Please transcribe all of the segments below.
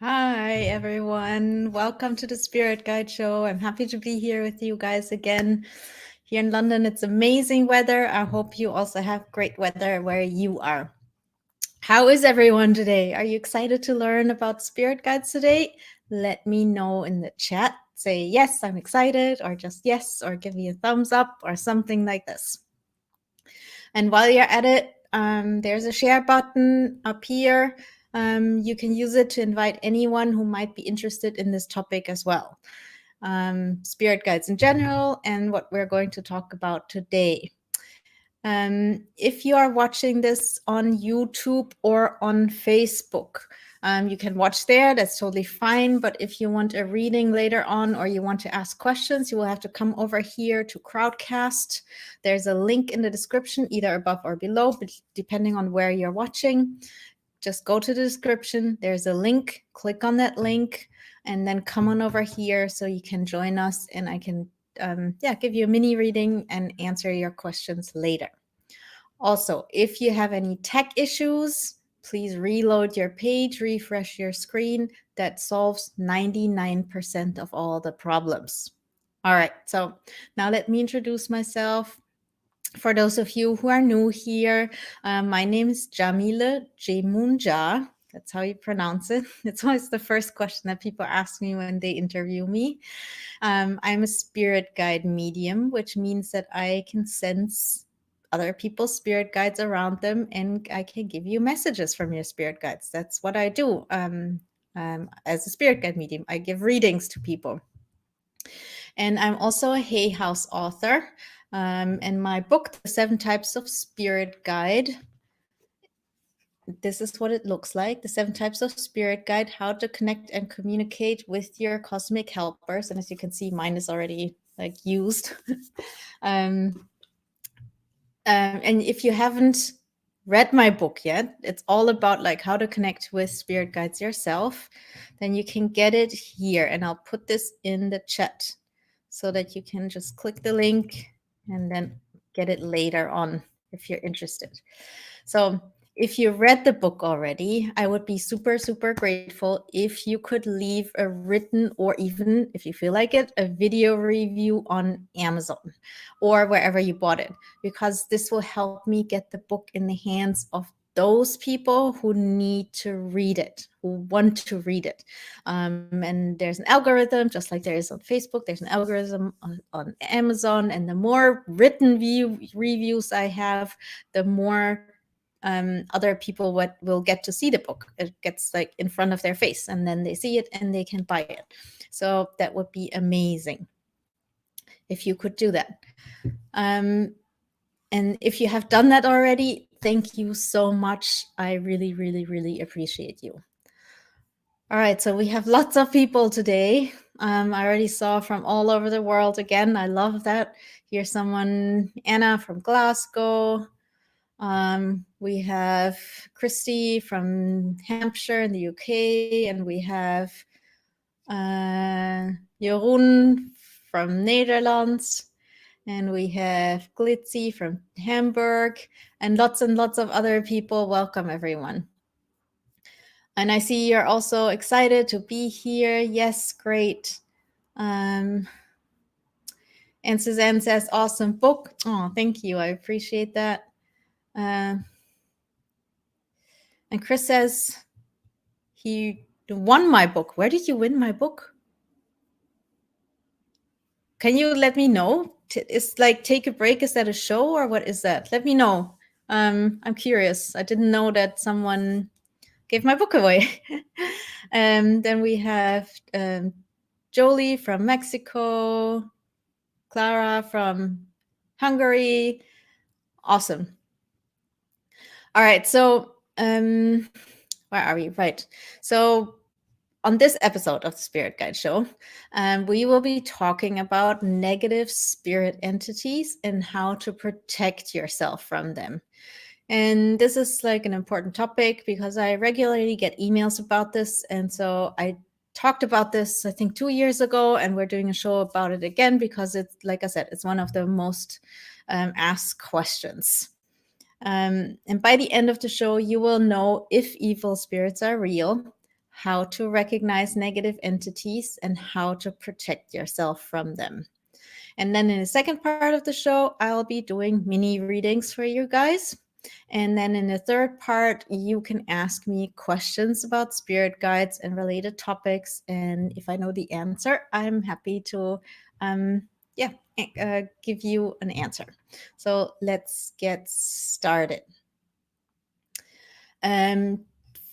Hi, everyone. Welcome to the Spirit Guide Show. I'm happy to be here with you guys again. Here in London, it's amazing weather. I hope you also have great weather where you are. How is everyone today? Are you excited to learn about spirit guides today? Let me know in the chat. Say, yes, I'm excited, or just yes, or give me a thumbs up, or something like this. And while you're at it, there's a share button up here. You can use it to invite anyone who might be interested in this topic as well. Spirit guides in general, and what we're going to talk about today. If you are watching this on YouTube or on Facebook, you can watch there. That's totally fine. But if you want a reading later on or you want to ask questions, you will have to come over here to Crowdcast. There's a link in the description, either above or below, but depending on where you're watching. Just go to the description. There's a link. Click on that link and then come on over here so you can join us and I can give you a mini reading and answer your questions later. Also, if you have any tech issues, please reload your page, refresh your screen. That solves 99% of all the problems. All right, so now let me introduce myself. For those of you who are new here, my name is Yamile Yemoonyah. That's how you pronounce it. It's always the first question that people ask me when they interview me. I'm a spirit guide medium, which means that I can sense other people's spirit guides around them and I can give you messages from your spirit guides. That's what I do as a spirit guide medium. I give readings to people. And I'm also a Hay House author. And my book, The 7 Types of Spirit Guide, this is what it looks like. The 7 Types of Spirit Guide, how to connect and communicate with your cosmic helpers. And as you can see, mine is already like used. And if you haven't read my book yet, it's all about like how to connect with spirit guides yourself, then you can get it here. And I'll put this in the chat so that you can just click the link and then get it later on if you're interested. So if you read the book already, I would be super, super grateful if you could leave a written or even, if you feel like it, a video review on Amazon or wherever you bought it, because this will help me get the book in the hands of those people who need to read it, who want to read it. And there's an algorithm, just like there is on Facebook, there's an algorithm on Amazon. And the more written reviews I have, the more other people will get to see the book. It gets like in front of their face and then they see it and they can buy it. So that would be amazing if you could do that. And if you have done that already, thank you so much. I really, really, really appreciate you. All right, so we have lots of people today. I already saw from all over the world again. I love that. Here's someone, Anna from Glasgow. We have Christy from Hampshire in the UK, and we have Jeroen from Netherlands, and we have Glitzy from Hamburg, and lots of other people. Welcome, everyone. And I see you're also excited to be here. Yes, great. And Suzanne says, awesome book. Oh, thank you. I appreciate that. And Chris says he won my book. Where did you win my book? Can you let me know? Is like Take a Break, is that a show or what is that? Let me know. I'm curious. I didn't know that someone gave my book away. Then we have Jolie from Mexico, Clara from Hungary. Awesome. All right, so where are we? Right. So on this episode of the Spirit Guide Show, we will be talking about negative spirit entities and how to protect yourself from them. And this is like an important topic because I regularly get emails about this. And so I talked about this, I think 2 years ago, and we're doing a show about it again because it's, like I said, it's one of the most asked questions. And by the end of the show, you will know if evil spirits are real, how to recognize negative entities, and how to protect yourself from them. And then in the second part of the show, I'll be doing mini readings for you guys. And then in the third part, you can ask me questions about spirit guides and related topics. And if I know the answer, I'm happy to, yeah, give you an answer. So let's get started. Um,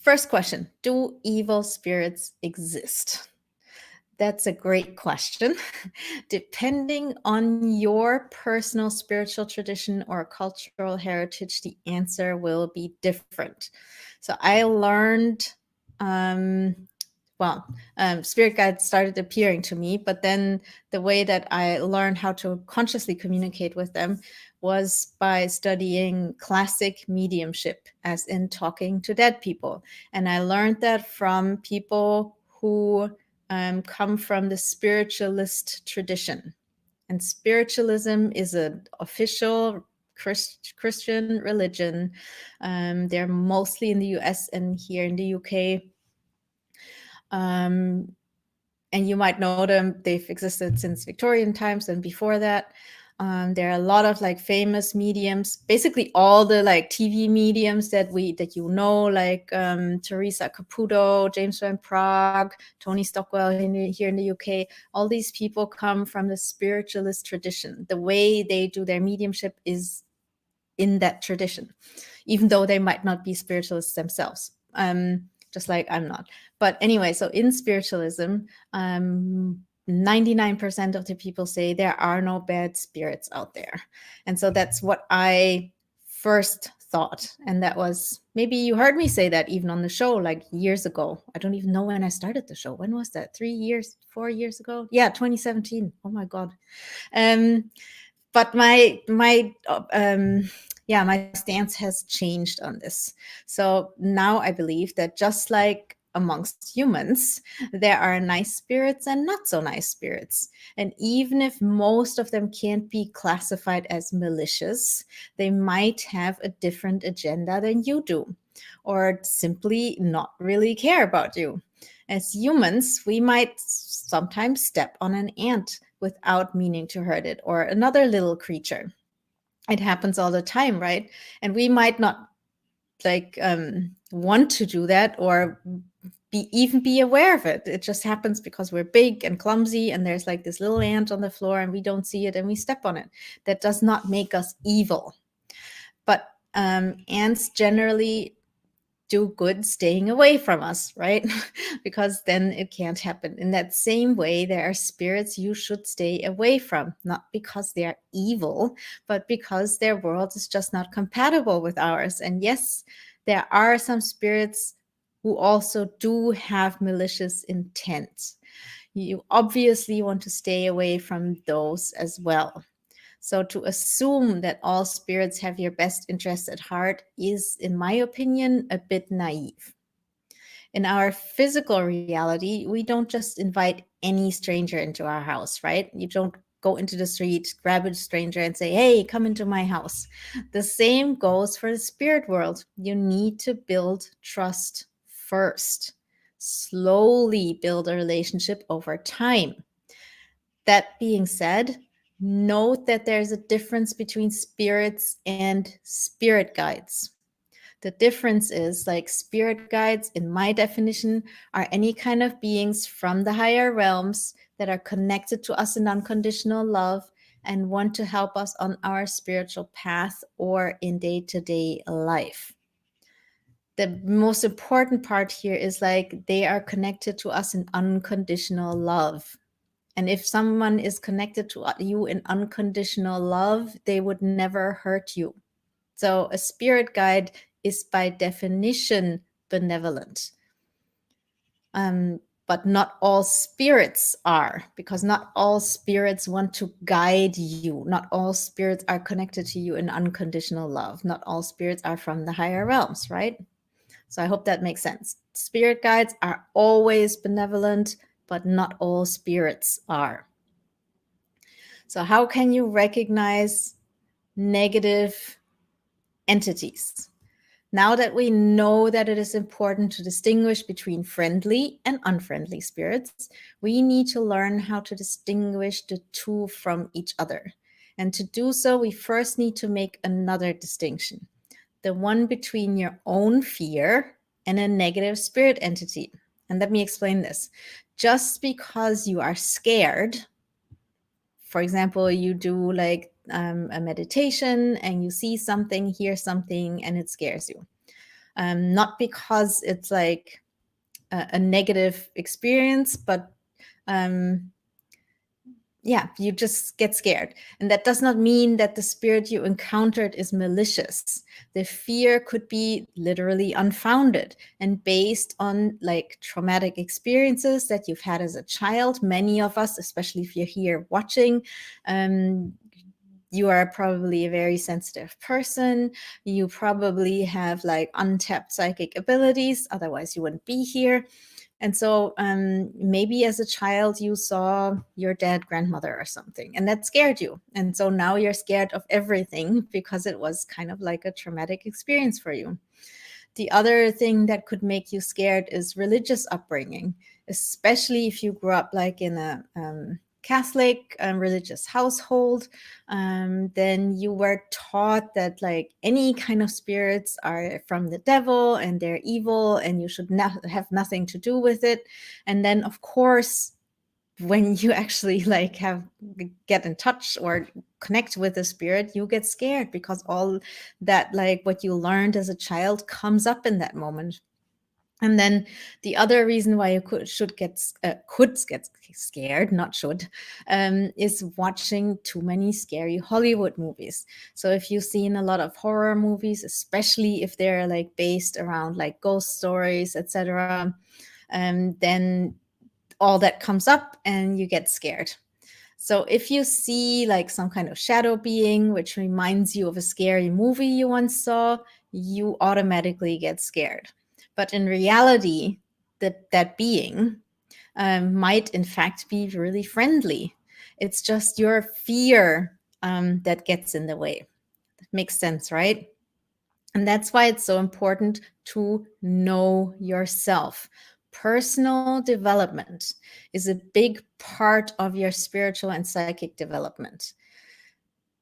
First question: do evil spirits exist? That's a great question. Depending on your personal spiritual tradition or cultural heritage, the answer will be different. So I learned, um, spirit guides started appearing to me, but then the way that I learned how to consciously communicate with them was by studying classic mediumship, as in talking to dead people. And I learned that from people who come from the spiritualist tradition. And spiritualism is an official Christian religion. They're mostly in the US and here in the UK. And you might know them. They've existed since Victorian times and before that. There are a lot of like famous mediums, basically all the like TV mediums that you know, like Teresa Caputo, James Van Prague, Tony Stockwell here in the UK. All these people come from the spiritualist tradition. The way they do their mediumship is in that tradition, even though they might not be spiritualists themselves. Just like I'm not. But anyway, so in spiritualism, 99% of the people say there are no bad spirits out there. And so that's what I first thought. And that was, maybe you heard me say that even on the show, like years ago. I don't even know when I started the show. When was that? 3 years, 4 years ago? Yeah, 2017. Oh my God. But my stance has changed on this. So now I believe that just like amongst humans, there are nice spirits and not so nice spirits. And even if most of them can't be classified as malicious, they might have a different agenda than you do, or simply not really care about you. As humans, we might sometimes step on an ant without meaning to hurt it, or another little creature. It happens all the time, right? And we might not like want to do that or even be aware of it. It just happens because we're big and clumsy and there's like this little ant on the floor and we don't see it and we step on it. That does not make us evil. But ants generally do good staying away from us, right? Because then it can't happen. In that same way, there are spirits you should stay away from, not because they are evil, but because their world is just not compatible with ours. And yes, there are some spirits who also do have malicious intent. You obviously want to stay away from those as well. So to assume that all spirits have your best interest at heart is, in my opinion, a bit naive. In our physical reality, we don't just invite any stranger into our house, right? You don't go into the street, grab a stranger and say, hey, come into my house. The same goes for the spirit world. You need to build trust first. Slowly build a relationship over time. That being said, note that there's a difference between spirits and spirit guides. The difference is, like, spirit guides, in my definition, are any kind of beings from the higher realms that are connected to us in unconditional love and want to help us on our spiritual path or in day-to-day life. The most important part here is, like, they are connected to us in unconditional love. And if someone is connected to you in unconditional love, they would never hurt you. So a spirit guide is by definition benevolent. But not all spirits are, because not all spirits want to guide you. Not all spirits are connected to you in unconditional love. Not all spirits are from the higher realms, right? So I hope that makes sense. Spirit guides are always benevolent, but not all spirits are. So how can you recognize negative entities? Now that we know that it is important to distinguish between friendly and unfriendly spirits, we need to learn how to distinguish the two from each other. And to do so, we first need to make another distinction, the one between your own fear and a negative spirit entity. And let me explain this. Just because you are scared, for example, you do like a meditation and you see something, hear something, and it scares you. Not because it's like a negative experience, but yeah, you just get scared. And that does not mean that the spirit you encountered is malicious. The fear could be literally unfounded and based on like traumatic experiences that you've had as a child. Many of us, especially if you're here watching, you are probably a very sensitive person. You probably have like untapped psychic abilities, otherwise you wouldn't be here. And so maybe as a child, you saw your dead grandmother or something, and that scared you. And so now you're scared of everything because it was kind of like a traumatic experience for you. The other thing that could make you scared is religious upbringing, especially if you grew up like in a Catholic religious household. Then you were taught that like any kind of spirits are from the devil and they're evil and you should have nothing to do with it. And then of course, when you actually like get in touch or connect with the spirit, you get scared because all that like what you learned as a child comes up in that moment. And then the other reason why you could get scared, not should, is watching too many scary Hollywood movies. So if you've seen a lot of horror movies, especially if they're like based around like ghost stories, etc., then all that comes up and you get scared. So if you see like some kind of shadow being, which reminds you of a scary movie you once saw, you automatically get scared. But in reality, that being might in fact be really friendly. It's just your fear that gets in the way. That makes sense, right? And that's why it's so important to know yourself. Personal development is a big part of your spiritual and psychic development.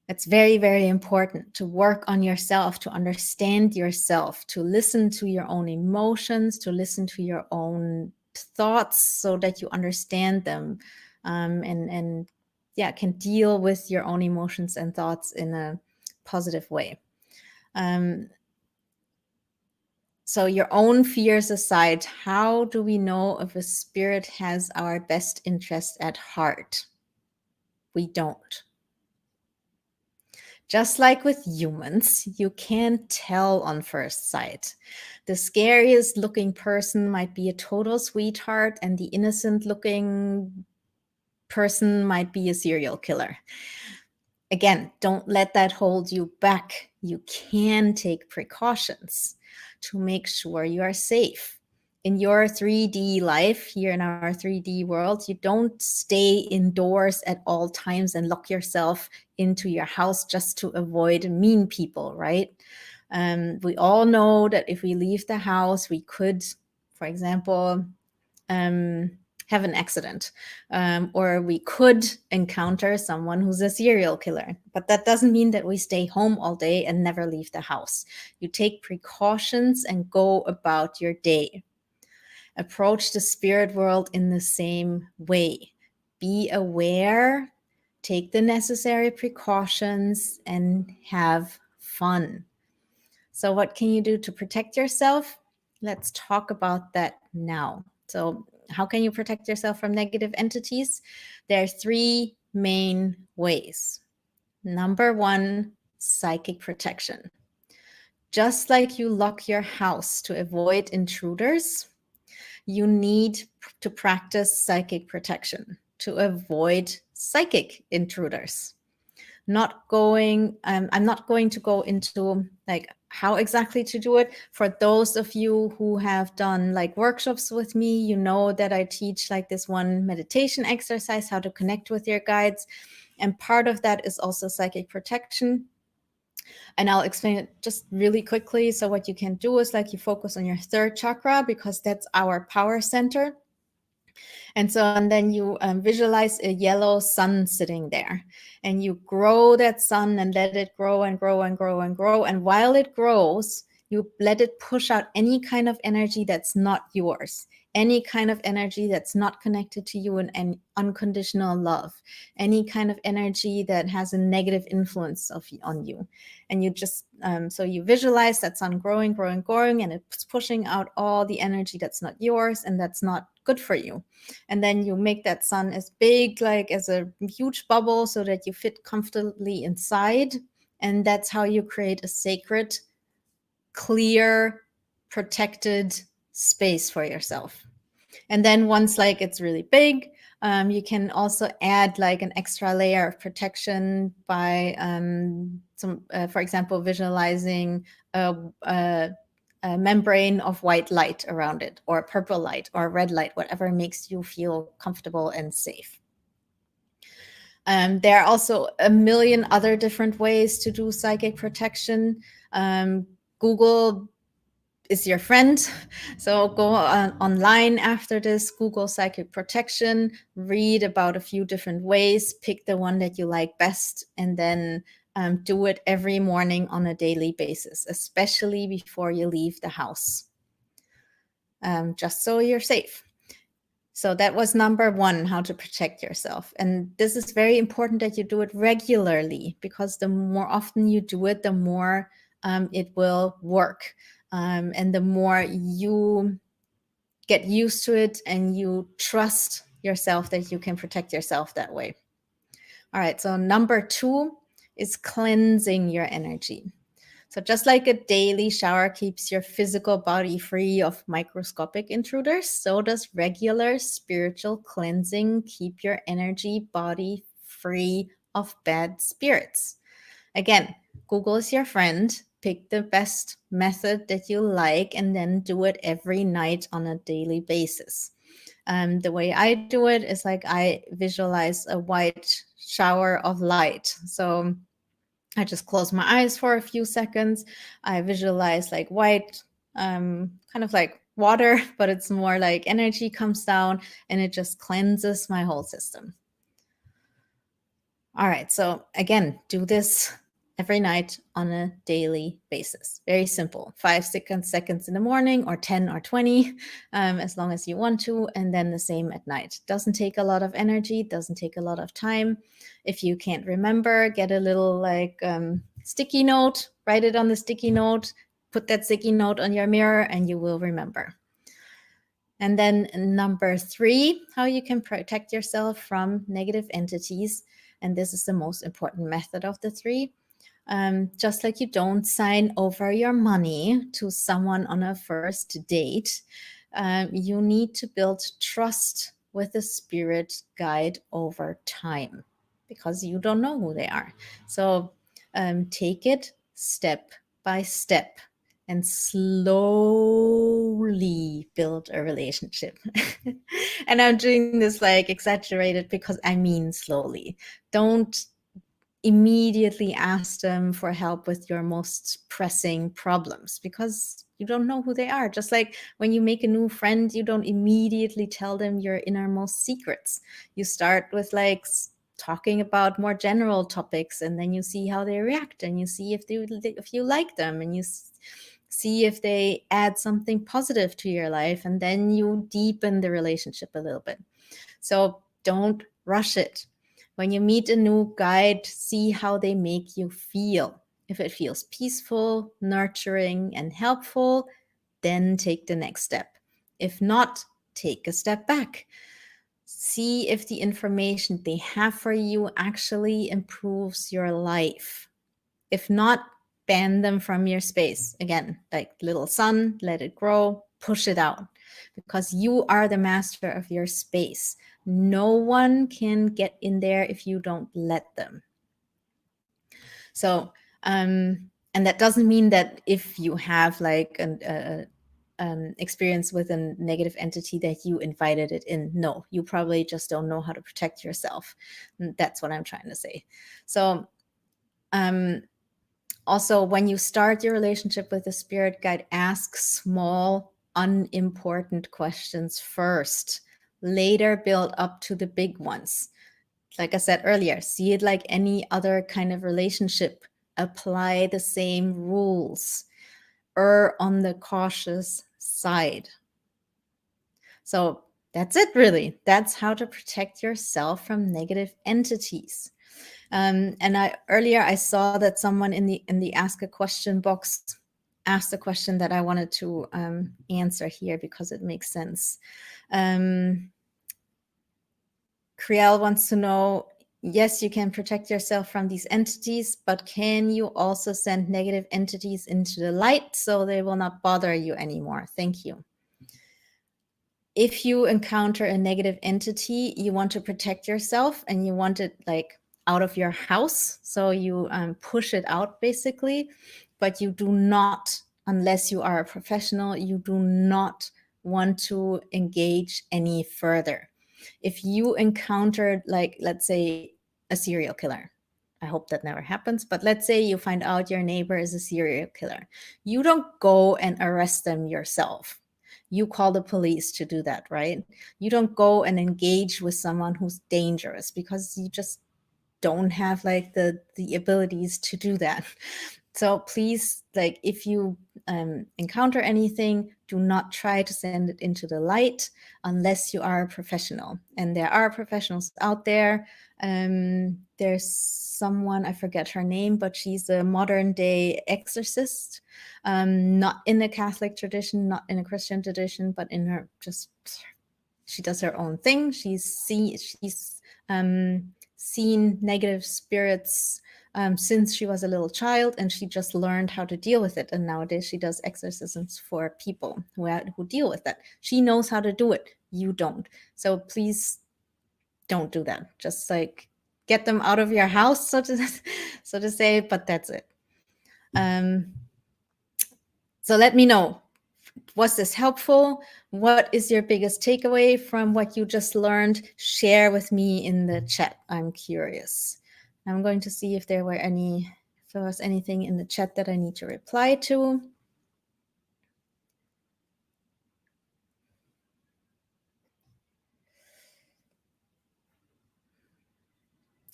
It's very, very important to work on yourself, to understand yourself, to listen to your own emotions, to listen to your own thoughts so that you understand them and yeah, can deal with your own emotions and thoughts in a positive way. So your own fears aside, how do we know if a spirit has our best interest at heart? We don't. Just like with humans, you can't tell on first sight. The scariest looking person might be a total sweetheart, and the innocent looking person might be a serial killer. Again, don't let that hold you back. You can take precautions to make sure you are safe. In your 3D life, here in our 3D world, you don't stay indoors at all times and lock yourself into your house just to avoid mean people, right? We all know that if we leave the house, we could, for example, have an accident, or we could encounter someone who's a serial killer. But that doesn't mean that we stay home all day and never leave the house. You take precautions and go about your day. Approach the spirit world in the same way. Be aware, take the necessary precautions, and have fun. So, what can you do to protect yourself? Let's talk about that now. So, how can you protect yourself from negative entities? There are three main ways. Number one, psychic protection. Just like you lock your house to avoid intruders, you need to practice psychic protection to avoid psychic intruders. I'm not going to go into like how exactly to do it. For those of you who have done like workshops with me, you know that I teach like this one meditation exercise, how to connect with your guides. And part of that is also psychic protection. And I'll explain it just really quickly. So what you can do is like you focus on your third chakra because that's our power center. And then you visualize a yellow sun sitting there, and you grow that sun and let it grow and grow and grow and grow. And while it grows, you let it push out any kind of energy that's not yours, any kind of energy that's not connected to you and unconditional love, any kind of energy that has a negative influence on you. And you just, so you visualize that sun growing, growing, growing, and it's pushing out all the energy that's not yours and that's not good for you. And then you make that sun as big, like as a huge bubble, so that you fit comfortably inside. And that's how you create a sacred, clear, protected space for yourself. And then once like it's really big, you can also add like an extra layer of protection by for example, visualizing a membrane of white light around it, or purple light, or red light, whatever makes you feel comfortable and safe. There are also a million other different ways to do psychic protection. Google is your friend. So go online after this, Google psychic protection, read about a few different ways, pick the one that you like best, and then do it every morning on a daily basis, especially before you leave the house, just so you're safe. So that was number one, how to protect yourself. And this is very important that you do it regularly, because the more often you do it, the more it will work. And the more you get used to it and you trust yourself that you can protect yourself that way. All right, so number two is cleansing your energy. So just like a daily shower keeps your physical body free of microscopic intruders, so does regular spiritual cleansing keep your energy body free of bad spirits. Again, Google is your friend. Pick the best method that you like and then do it every night on a daily basis. The way I do it is like I visualize a white shower of light. So I just close my eyes for a few seconds. I visualize like white, kind of like water, but it's more like energy comes down and it just cleanses my whole system. All right, so again, do this every night on a daily basis. Very simple. 5 seconds in the morning, or 10 or 20, as long as you want to, and then the same at night. Doesn't take a lot of energy, doesn't take a lot of time. If you can't remember, get a little like sticky note, write it on the sticky note, put that sticky note on your mirror, and you will remember. And then number three, how you can protect yourself from negative entities. And this is the most important method of the three. Just like you don't sign over your money to someone on a first date, you need to build trust with a spirit guide over time, because you don't know who they are. So take it step by step and slowly build a relationship. And I'm doing this like exaggerated because I mean slowly. Don't immediately ask them for help with your most pressing problems, because you don't know who they are. Just like when you make a new friend, you don't immediately tell them your innermost secrets. You start with like talking about more general topics, and then you see how they react, and you see if you like them, and you see if they add something positive to your life, and then you deepen the relationship a little bit. So don't rush it. When you meet a new guide, see how they make you feel. If it feels peaceful, nurturing, and helpful, then take the next step. If not, take a step back. See if the information they have for you actually improves your life. If not, ban them from your space. Again, like little sun, let it grow, push it out, because you are the master of your space. No one can get in there if you don't let them. So, and that doesn't mean that if you have like an experience with a negative entity that you invited it in. No, you probably just don't know how to protect yourself. That's what I'm trying to say. So, Also, when you start your relationship with the spirit guide, ask small, unimportant questions first. Later, build up to the big ones. Like I said earlier, see it like any other kind of relationship. Apply the same rules. Err on the cautious side. So that's it, really. That's how to protect yourself from negative entities. And I saw that someone in the ask a question box asked a question that I wanted to answer here because it makes sense. Kriel wants to know, yes, you can protect yourself from these entities, but can you also send negative entities into the light so they will not bother you anymore? Thank you. If you encounter a negative entity, you want to protect yourself and you want it like out of your house. So you push it out basically, but you do not, unless you are a professional, you do not want to engage any further. If you encountered, like, let's say, a serial killer, I hope that never happens, but let's say you find out your neighbor is a serial killer. You don't go and arrest them yourself. You call the police to do that, right? You don't go and engage with someone who's dangerous because you just don't have like the abilities to do that. So please, like, if you encounter anything, do not try to send it into the light unless you are a professional. And there are professionals out there. There's someone, I forget her name, but she's a modern day exorcist, not in the Catholic tradition, not in a Christian tradition, but in her she does her own thing. She's seen negative spirits since she was a little child, and she just learned how to deal with it. And nowadays she does exorcisms for people who deal with that. She knows how to do it. You don't. So please don't do that. Just like get them out of your house, so to say, but that's it. So let me know. Was this helpful? What is your biggest takeaway from what you just learned? Share with me in the chat. I'm curious. I'm going to see if there was anything in the chat that I need to reply to.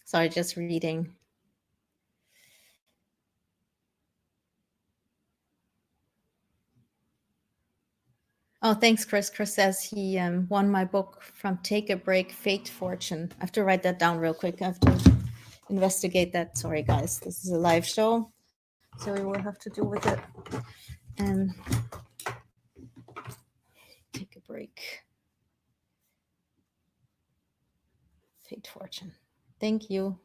Sorry, just reading. Oh, thanks, Chris. Chris says he won my book from Take a Break, Fate Fortune. I have to write that down real quick. I have to investigate that. Sorry, guys. This is a live show, so we will have to deal with it. Take a break. Fate Fortune. Thank you.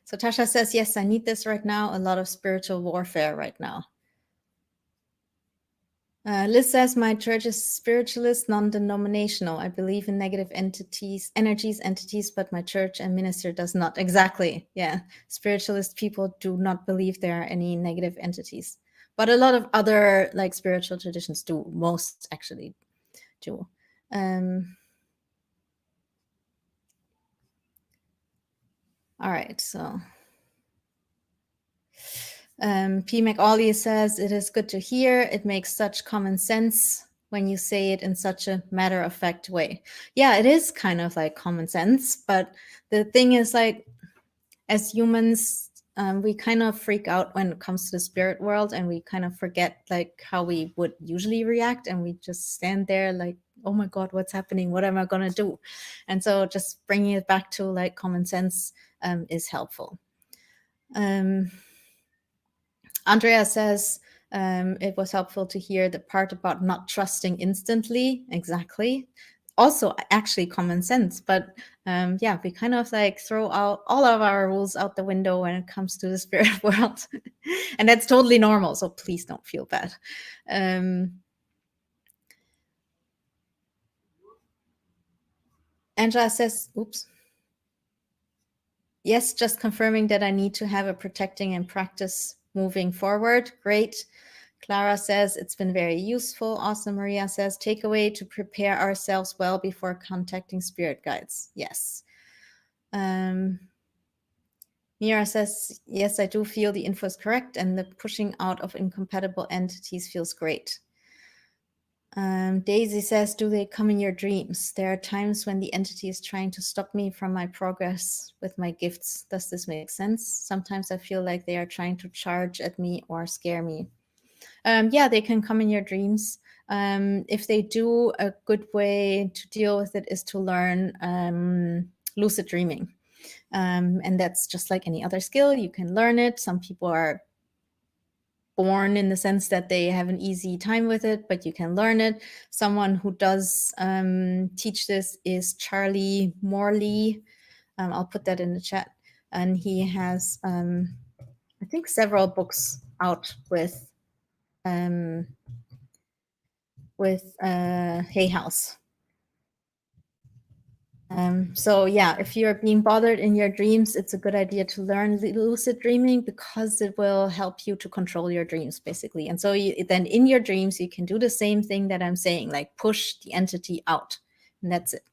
So Tasha says, yes, I need this right now. A lot of spiritual warfare right now. Liz says, my church is spiritualist, non-denominational. I believe in negative entities, but my church and minister does not. Exactly. Yeah. Spiritualist people do not believe there are any negative entities. But a lot of other like spiritual traditions do. Most actually do. All right. So P. McAuley says, it is good to hear. It makes such common sense when you say it in such a matter-of-fact way. Yeah, it is kind of like common sense, but the thing is, like, as humans, we kind of freak out when it comes to the spirit world, and we kind of forget like how we would usually react, and we just stand there like, oh my God, what's happening? What am I gonna do? And so just bringing it back to like common sense is helpful. Andrea says, it was helpful to hear the part about not trusting instantly. Exactly. Also, actually, common sense. But yeah, we kind of like throw out all of our rules out the window when it comes to the spirit world. And that's totally normal. So please don't feel bad. Angela says, oops. Yes, just confirming that I need to have a protecting and practice moving forward. Great. Clara says, it's been very useful. Awesome. Maria says, takeaway to prepare ourselves well before contacting spirit guides. Yes. Mira says, yes, I do feel the info is correct, and the pushing out of incompatible entities feels great. Daisy says, do they come in your dreams? There are times when the entity is trying to stop me from my progress with my gifts. Does this make sense? Sometimes I feel like they are trying to charge at me or scare me. Yeah, they can come in your dreams. If they do, a good way to deal with it is to learn lucid dreaming. And that's just like any other skill. You can learn it. Some people are born in the sense that they have an easy time with it, but you can learn it. Someone who does teach this is Charlie Morley. I'll put that in the chat. And he has, I think, several books out with Hay House. So yeah, if you're being bothered in your dreams, it's a good idea to learn lucid dreaming because it will help you to control your dreams, basically. And so then in your dreams, you can do the same thing that I'm saying, like push the entity out, and that's it.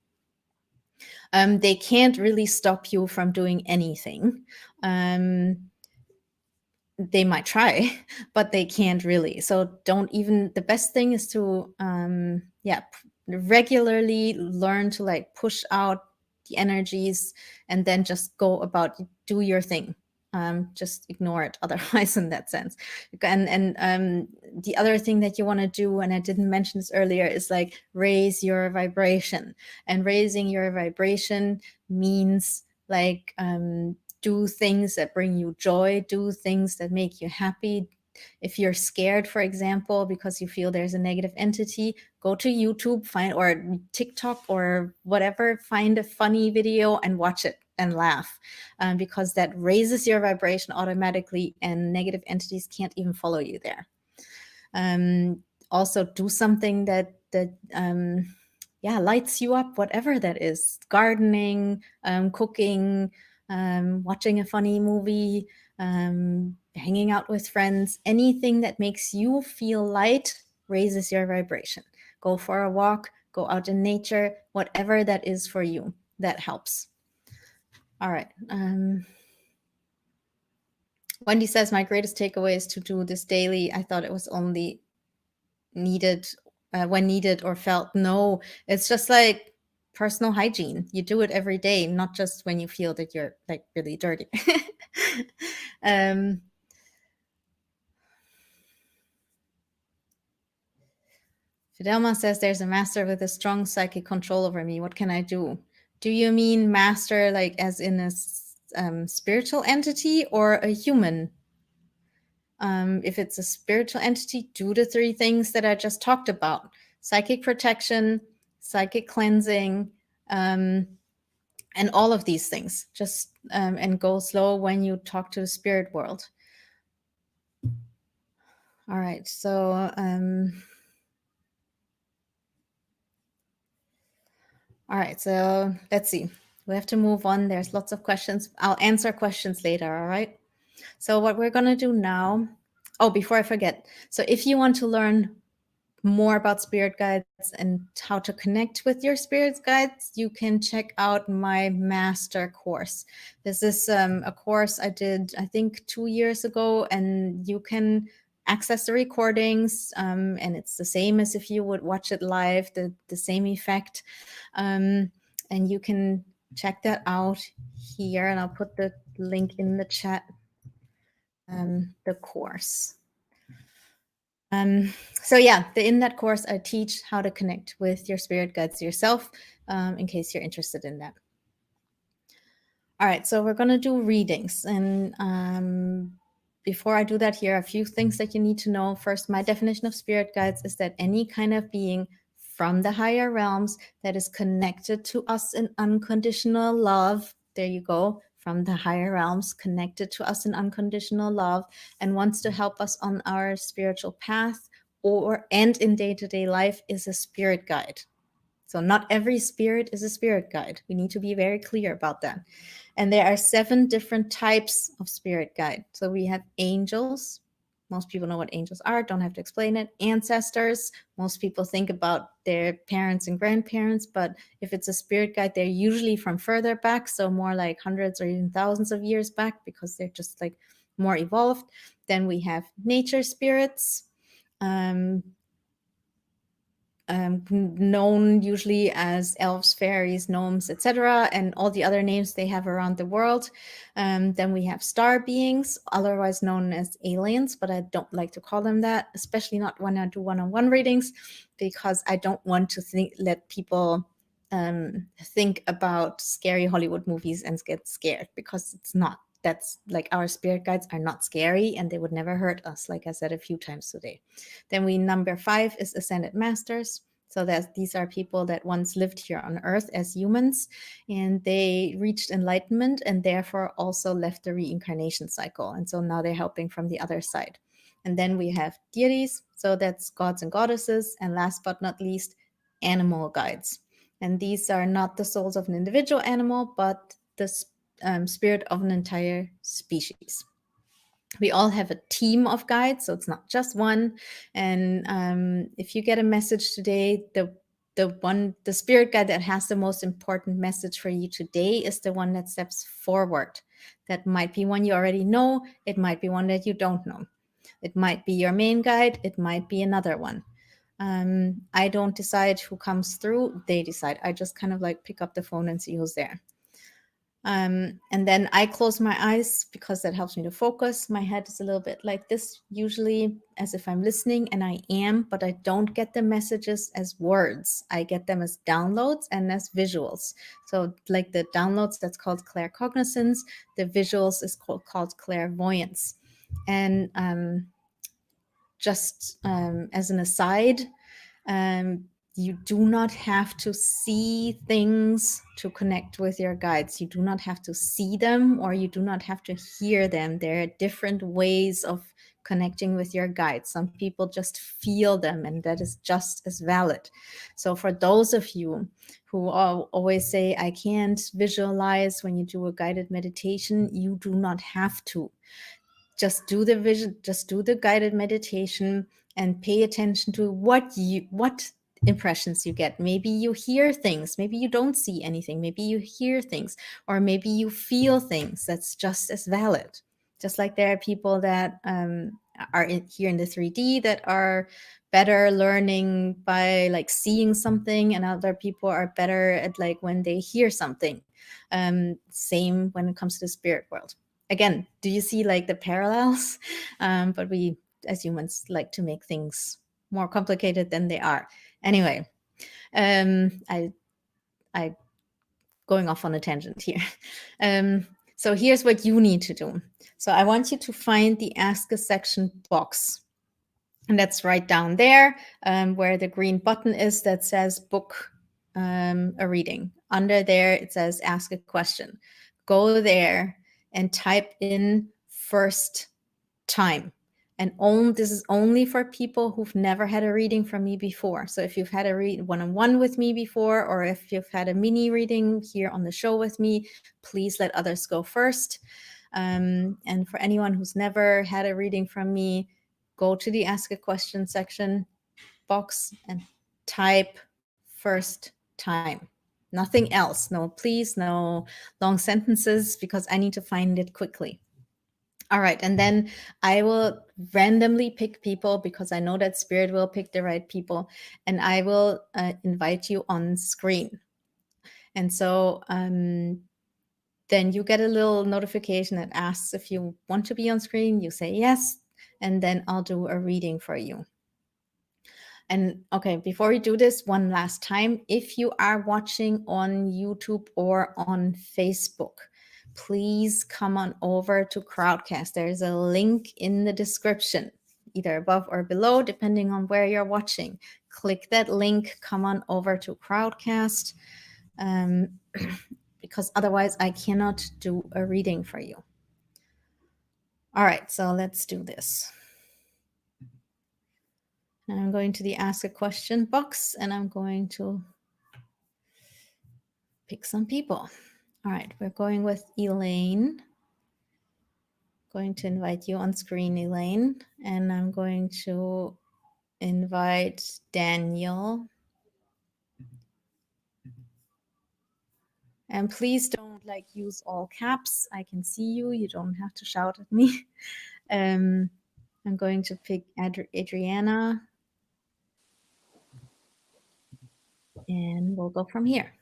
They can't really stop you from doing anything. They might try, but they can't really. So don't even, the best thing is to, regularly learn to like push out the energies and then just go about, do your thing. Just ignore it otherwise in that sense. And the other thing that you want to do, and I didn't mention this earlier, is like raise your vibration. And raising your vibration means like do things that bring you joy, do things that make you happy. If you're scared, for example, because you feel there's a negative entity, go to YouTube, or TikTok or whatever, find a funny video and watch it and laugh, because that raises your vibration automatically and negative entities can't even follow you there. Also do something that lights you up, whatever that is. Gardening, cooking, watching a funny movie, hanging out with friends. Anything that makes you feel light raises your vibration. Go for a walk, go out in nature, whatever that is for you, that helps. All right. Wendy says, my greatest takeaway is to do this daily. I thought it was only needed when needed or felt. No, it's just like personal hygiene. You do it every day, not just when you feel that you're like really dirty. Fidelma says, there's a master with a strong psychic control over me. What can I do? Do you mean master like as in a spiritual entity or a human? If it's a spiritual entity, do the 3 things that I just talked about: psychic protection, psychic cleansing, and all of these things. Just and go slow when you talk to the spirit world. All right, so all right, so let's see. We have to move on. There's lots of questions. I'll answer questions later, all right? So what we're going to do now, before I forget. So if you want to learn more about spirit guides and how to connect with your spirit guides, you can check out my master course. This is a course I did, I think, 2 years ago, and you can access the recordings, and it's the same as if you would watch it live, the same effect. And you can check that out here, and I'll put the link in the chat, the course. So yeah, in that course, I teach how to connect with your spirit guides yourself, in case you're interested in that. All right, so we're going to do readings. And before I do that, here are a few things that you need to know. First, my definition of spirit guides is that any kind of being from the higher realms that is connected to us in unconditional love. There you go. From the higher realms, connected to us in unconditional love, and wants to help us on our spiritual path and in day-to-day life, is a spirit guide. So not every spirit is a spirit guide. We need to be very clear about that. And there are 7 different types of spirit guide. So we have angels, Most people know what angels are, don't have to explain it. Ancestors, most people think about their parents and grandparents, but if it's a spirit guide, they're usually from further back, so more like hundreds or even thousands of years back, because they're just like more evolved. Then we have nature spirits, known usually as elves, fairies, gnomes, etc., and all the other names they have around the world. Then we have star beings, otherwise known as aliens, but I don't like to call them that, especially not when I do one-on-one readings, because I don't want to let people think about scary Hollywood movies and get scared, because it's not. That's like, our spirit guides are not scary and they would never hurt us, like I said a few times today. Then number 5 is ascended masters. So these are people that once lived here on earth as humans, and they reached enlightenment and therefore also left the reincarnation cycle. And so now they're helping from the other side. And then we have deities. So that's gods and goddesses. And last but not least, animal guides. And these are not the souls of an individual animal, but the spirit of an entire species. We all have a team of guides, so it's not just one. And if you get a message today, the spirit guide that has the most important message for you today is the one that steps forward. That might be one you already know. It might be one that you don't know. It might be your main guide. It might be another one. I don't decide who comes through. They decide. I just kind of like pick up the phone and see who's there. And then I close my eyes because that helps me to focus. My head is a little bit like this, usually as if I'm listening, and I am, but I don't get the messages as words. I get them as downloads and as visuals. So like the downloads, that's called claircognizance. The visuals is called clairvoyance. And just as an aside, you do not have to see things to connect with your guides. You do not have to see them, or you do not have to hear them. There are different ways of connecting with your guides. Some people just feel them, and that is just as valid. So for those of you who always say, I can't visualize when you do a guided meditation, you do not have to. Just do the vision, just do the guided meditation and pay attention to what impressions you get. Maybe you hear things, maybe you don't see anything, maybe you hear things, or maybe you feel things. That's just as valid. Just like there are people that are here in the 3D that are better learning by like seeing something, and other people are better at like when they hear something. Same when it comes to the spirit world. Again, do you see like the parallels? But we as humans like to make things more complicated than they are. Anyway, I going off on a tangent here. So here's what you need to do. So I want you to find the Ask a Section box. And that's right down there where the green button is that says book a reading. Under there, it says ask a question. Go there and type in first time. And this is only for people who've never had a reading from me before. So if you've had a one-on-one with me before, or if you've had a mini reading here on the show with me, please let others go first. And for anyone who's never had a reading from me, go to the Ask a Question section box and type first time. Nothing else. No please, no long sentences, because I need to find it quickly. All right, and then I will randomly pick people, because I know that Spirit will pick the right people, and I will invite you on screen. And so then you get a little notification that asks if you want to be on screen. You say yes, and then I'll do a reading for you. And okay, before we do this, one last time, if you are watching on YouTube or on Facebook, please come on over to Crowdcast. There's a link in the description, either above or below, depending on where you're watching. Click that link, come on over to Crowdcast, because otherwise I cannot do a reading for you. All right, so let's do this. And I'm going to the Ask a Question box, and I'm going to pick some people. All right, we're going with Elaine going to invite you on screen, Elaine, and I'm going to invite Daniel. And please don't like use all caps. I can see you. You don't have to shout at me. I'm going to pick Adriana. And we'll go from here.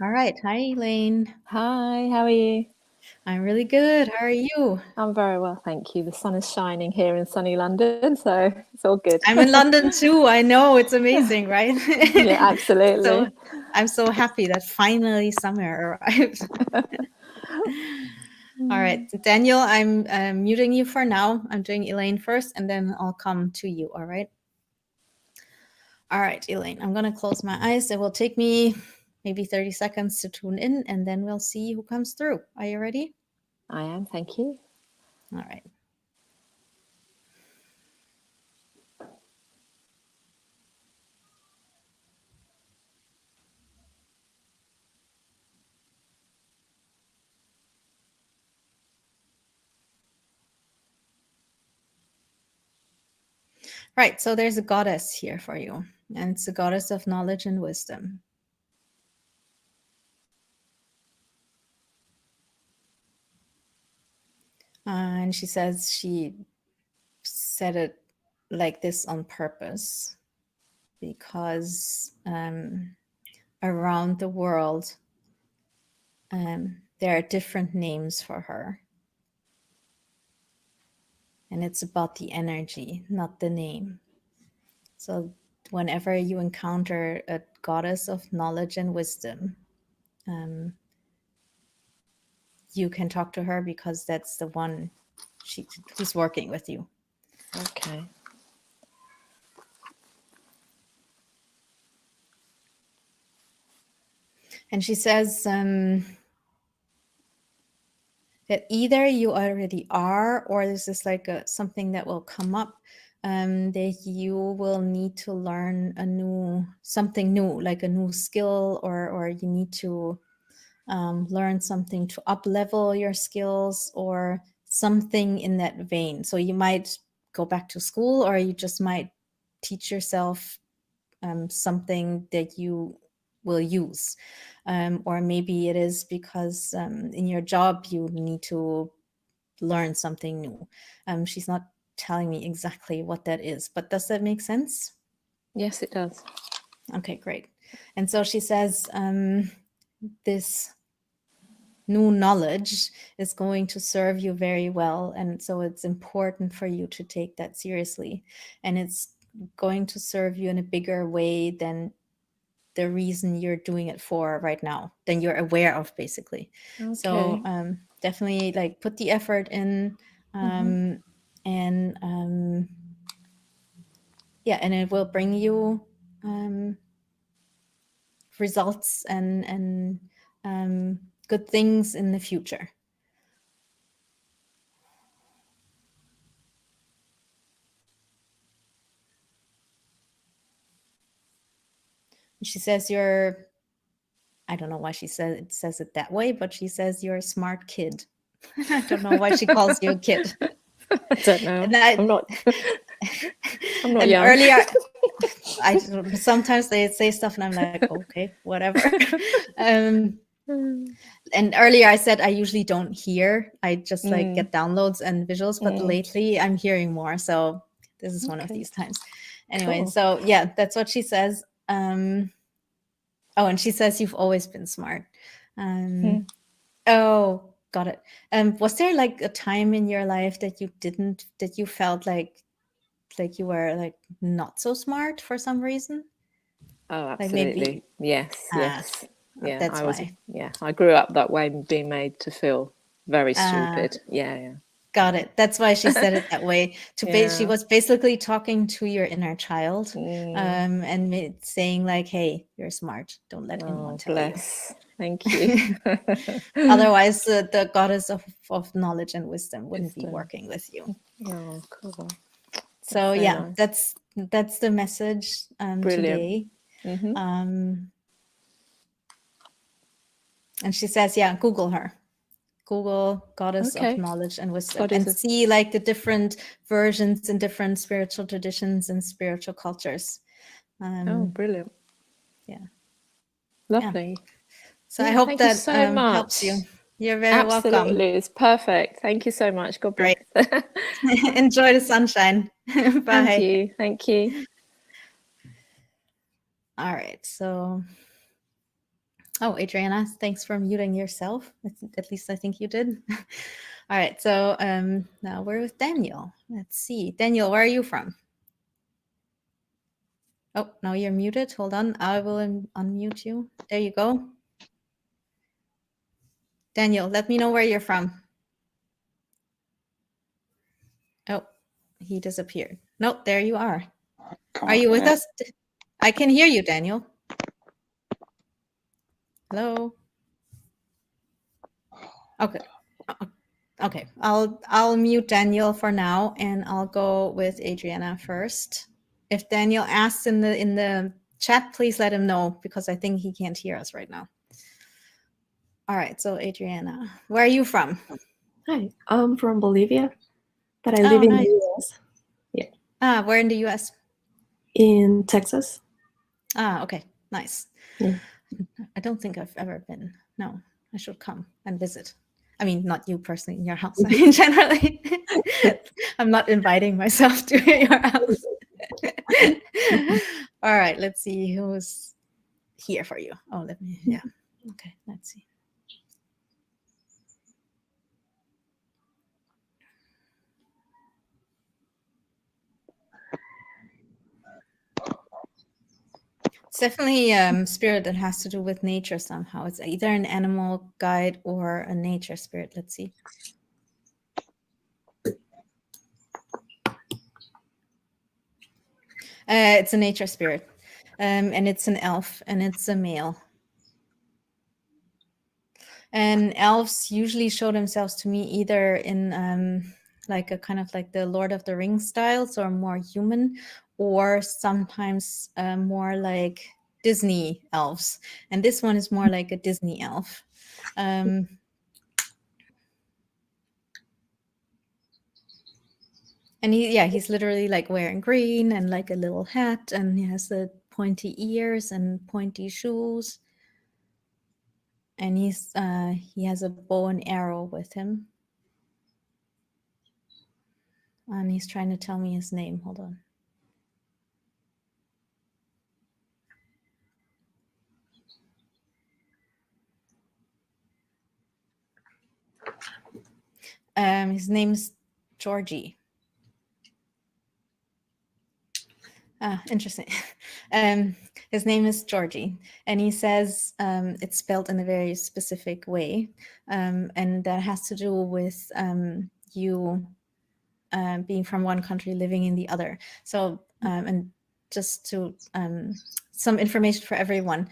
All right. Hi, Elaine. Hi, how are you? I'm really good. How are you? I'm very well, thank you. The sun is shining here in sunny London, so it's all good. I'm in London too. I know, it's amazing, right? Yeah, absolutely. So I'm so happy that finally summer arrived. All right, Daniel, I'm muting you for now. I'm doing Elaine first, and then I'll come to you. All right. All right, Elaine, I'm going to close my eyes. It will take me maybe 30 seconds to tune in, and then we'll see who comes through. Are you ready? I am, thank you. All right. Right, so there's a goddess here for you, and it's a goddess of knowledge and wisdom. And she says she said it like this on purpose because around the world there are different names for her. And it's about the energy, not the name. So whenever you encounter a goddess of knowledge and wisdom, you can talk to her because that's the one who's working with you. Okay. And she says that either you already are, or this is like something that will come up, that you will need to learn something new, like a new skill, or you need to learn something to up level your skills or something in that vein. So you might go back to school, or you just might teach yourself something that you will use. Or maybe it is because in your job you need to learn something new. She's not telling me exactly what that is, but does that make sense? Yes, it does. Okay, great. And so she says this new knowledge is going to serve you very well. And so it's important for you to take that seriously. And it's going to serve you in a bigger way than the reason you're doing it for right now, than you're aware of, basically. Okay. So definitely like put the effort in and yeah, and it will bring you results and good things in the future. She says I don't know why she says it that way, but she says you're a smart kid. I don't know why she calls you a kid. I don't know. And I'm not and young. Earlier, sometimes they say stuff and I'm like, okay, whatever. And earlier I said I usually don't hear. I just like get downloads and visuals, but lately I'm hearing more. So this is one of these times. Anyway, Cool. so yeah, that's what she says. Oh, and she says you've always been smart. Oh, got it. Was there like a time in your life that you felt like you were like not so smart for some reason? Oh, Like absolutely. maybe Yes. Yeah, that's why. Yeah, I grew up that way, being made to feel very stupid. Yeah. Got it. That's why she said it that way. She was basically talking to your inner child, and saying like, "Hey, you're smart. Don't let anyone tell bless. Thank you. Otherwise, the goddess of knowledge and wisdom wouldn't be working with you." Oh, cool. So yeah, nice. that's the message today. And she says, yeah, Google her. Google goddess of Okay. knowledge and wisdom Goddess and of- see like the different versions in different spiritual traditions and spiritual cultures. Oh, brilliant. Yeah. Lovely. So Yeah, I hope thank you that so helps much. you. You're very welcome. Absolutely. It's perfect. Thank you so much. God bless. Great. Enjoy the sunshine. And Bye. you. Thank you. All right. So, oh, Adriana, thanks for muting yourself. At least I think you did. All right. So now we're with Daniel. Let's see. Daniel, where are you from? Oh, now you're muted. Hold on. I will unmute you. There you go. Daniel, let me know where you're from. Oh, he disappeared. Nope, there you are. Are you with us? I can hear you, Daniel. Hello. Okay. Okay. I'll mute Daniel for now, and I'll go with Adriana first. If Daniel asks in the chat, please let him know because I think he can't hear us right now. All right. So Adriana, where are you from? Hi, I'm from Bolivia, but I live in nice. the US. Yeah. Where in the US? In Texas. Okay. Nice. Yeah. I don't think I've ever been. No, I should come and visit. I mean, not you personally in your house. I mean, generally, I'm not inviting myself to your house. All right, let's see who's here for you. Oh, let me, yeah. Okay, let's see. It's definitely spirit that has to do with nature somehow. It's either an animal guide or a nature spirit. Let's see. It's a nature spirit, and it's an elf, and it's a male. And elves usually show themselves to me either in like a kind of like the Lord of the Rings style, so more human, or sometimes more like Disney elves. And this one is more like a Disney elf. And he's literally like wearing green and like a little hat, and he has the pointy ears and pointy shoes. And he has a bow and arrow with him. And he's trying to tell me his name. Hold on. His name's Georgie. Interesting. His name is Georgie, and he says it's spelled in a very specific way, and that has to do with you being from one country living in the other. So, and just to some information for everyone,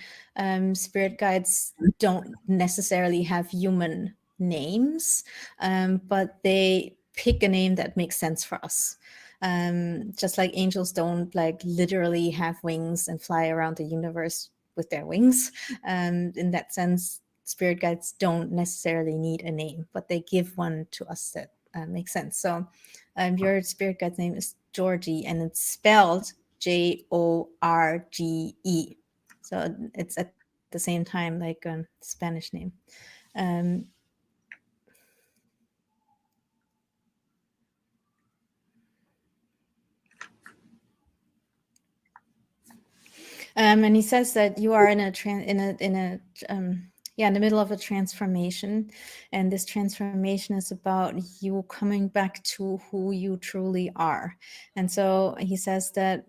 spirit guides don't necessarily have human names, but they pick a name that makes sense for us. Just like angels don't like literally have wings and fly around the universe with their wings. In that sense, spirit guides don't necessarily need a name, but they give one to us that makes sense. So your spirit guide's name is Georgie, and it's spelled Jorge. So it's at the same time like a Spanish name. And he says that you are in the middle of a transformation, and this transformation is about you coming back to who you truly are. And so he says that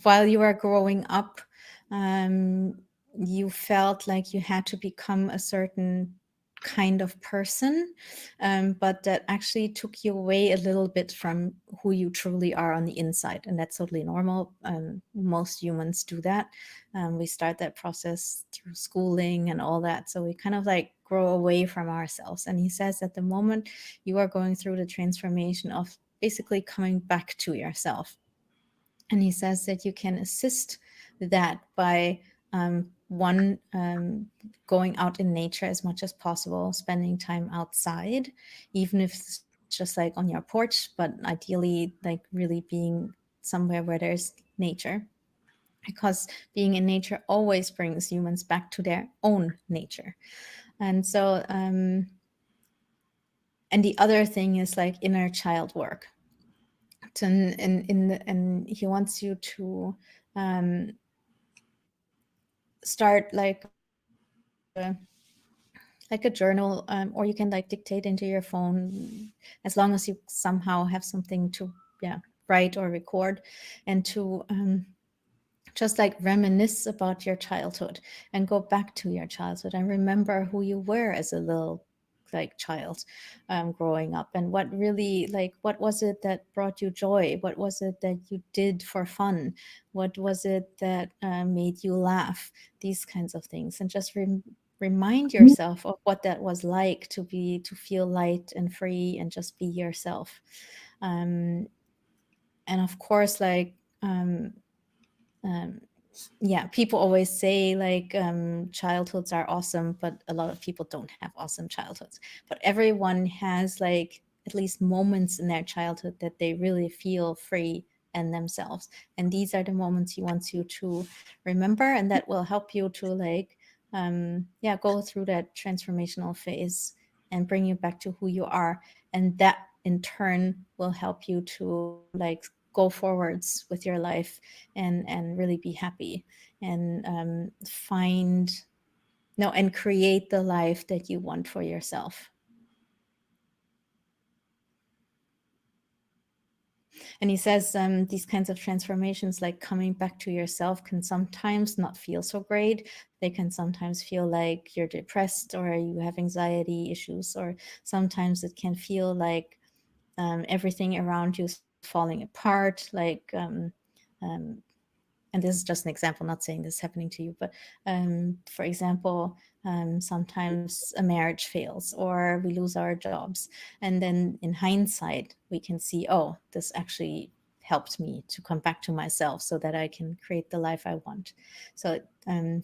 while you are growing up, you felt like you had to become a certain kind of person, but that actually took you away a little bit from who you truly are on the inside. And that's totally normal. Most humans do that. We start that process through schooling and all that. So we kind of like grow away from ourselves. And he says at the moment you are going through the transformation of basically coming back to yourself. And he says that you can assist that by one, going out in nature as much as possible, spending time outside, even if it's just like on your porch, but ideally like really being somewhere where there's nature, because being in nature always brings humans back to their own nature. And so, and the other thing is like inner child work. And he wants you to start like a journal, or you can like dictate into your phone, as long as you somehow have something to write or record, and to just like reminisce about your childhood and go back to your childhood and remember who you were as a little like child, growing up, and what really, like, what was it that brought you joy, what was it that you did for fun, what was it that made you laugh, these kinds of things, and just remind yourself of what that was like to feel light and free and just be yourself. And of course, like, yeah, people always say like, childhoods are awesome, but a lot of people don't have awesome childhoods. But everyone has like at least moments in their childhood that they really feel free and themselves, and these are the moments he wants you to remember, and that will help you to like, go through that transformational phase and bring you back to who you are, and that in turn will help you to like go forwards with your life and really be happy, and find no and create the life that you want for yourself. And he says, these kinds of transformations, like coming back to yourself, can sometimes not feel so great. They can sometimes feel like you're depressed or you have anxiety issues, or sometimes it can feel like everything around you is falling apart, like, um, and this is just an example, not saying this is happening to you, but for example, sometimes a marriage fails or we lose our jobs. And then in hindsight, we can see, oh, this actually helped me to come back to myself so that I can create the life I want. So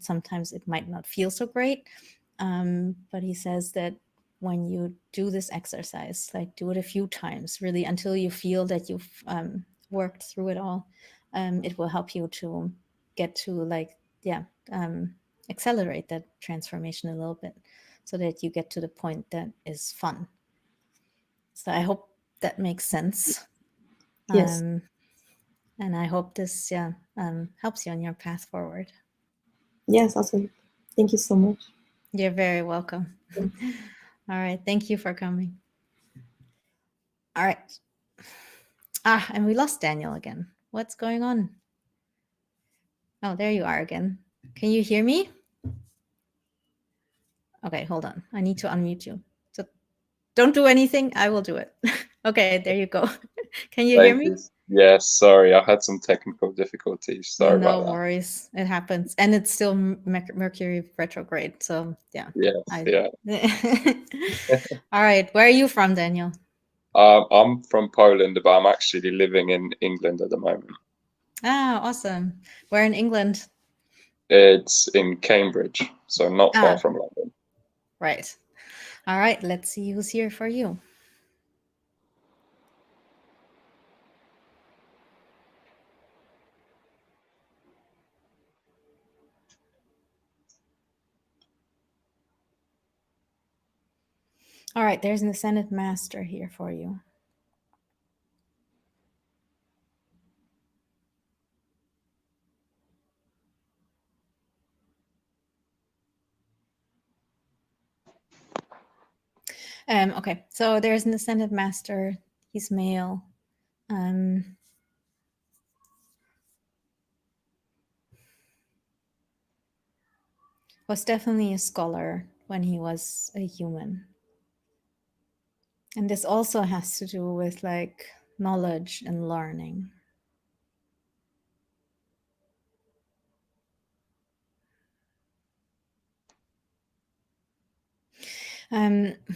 sometimes it might not feel so great. But he says that when you do this exercise, like do it a few times, really, until you feel that you've worked through it all, it will help you to get to like, accelerate that transformation a little bit, so that you get to the point that is fun. So I hope that makes sense. Yes. And I hope this helps you on your path forward. Yes, awesome. Thank you so much. You're very welcome. All right, thank you for coming. All right. And we lost Daniel again. What's going on? Oh, there you are again. Can you hear me? Okay, hold on. I need to unmute you. So don't do anything. I will do it. Okay, there you go. Can you hear Thank me? you. Yes, sorry, I had some technical difficulties. Sorry No about that. worries. It happens. And it's still Mercury retrograde. So yeah. Yes, yeah. All right. Where are you from, Daniel? I'm from Poland, but I'm actually living in England at the moment. Ah, awesome. Where in England? It's in Cambridge, so not far from London. Right. All right. Let's see who's here for you. All right. There's an Ascended Master here for you. Okay, so there's an Ascended Master. He's male. Was definitely a scholar when he was a human. And this also has to do with like knowledge and learning.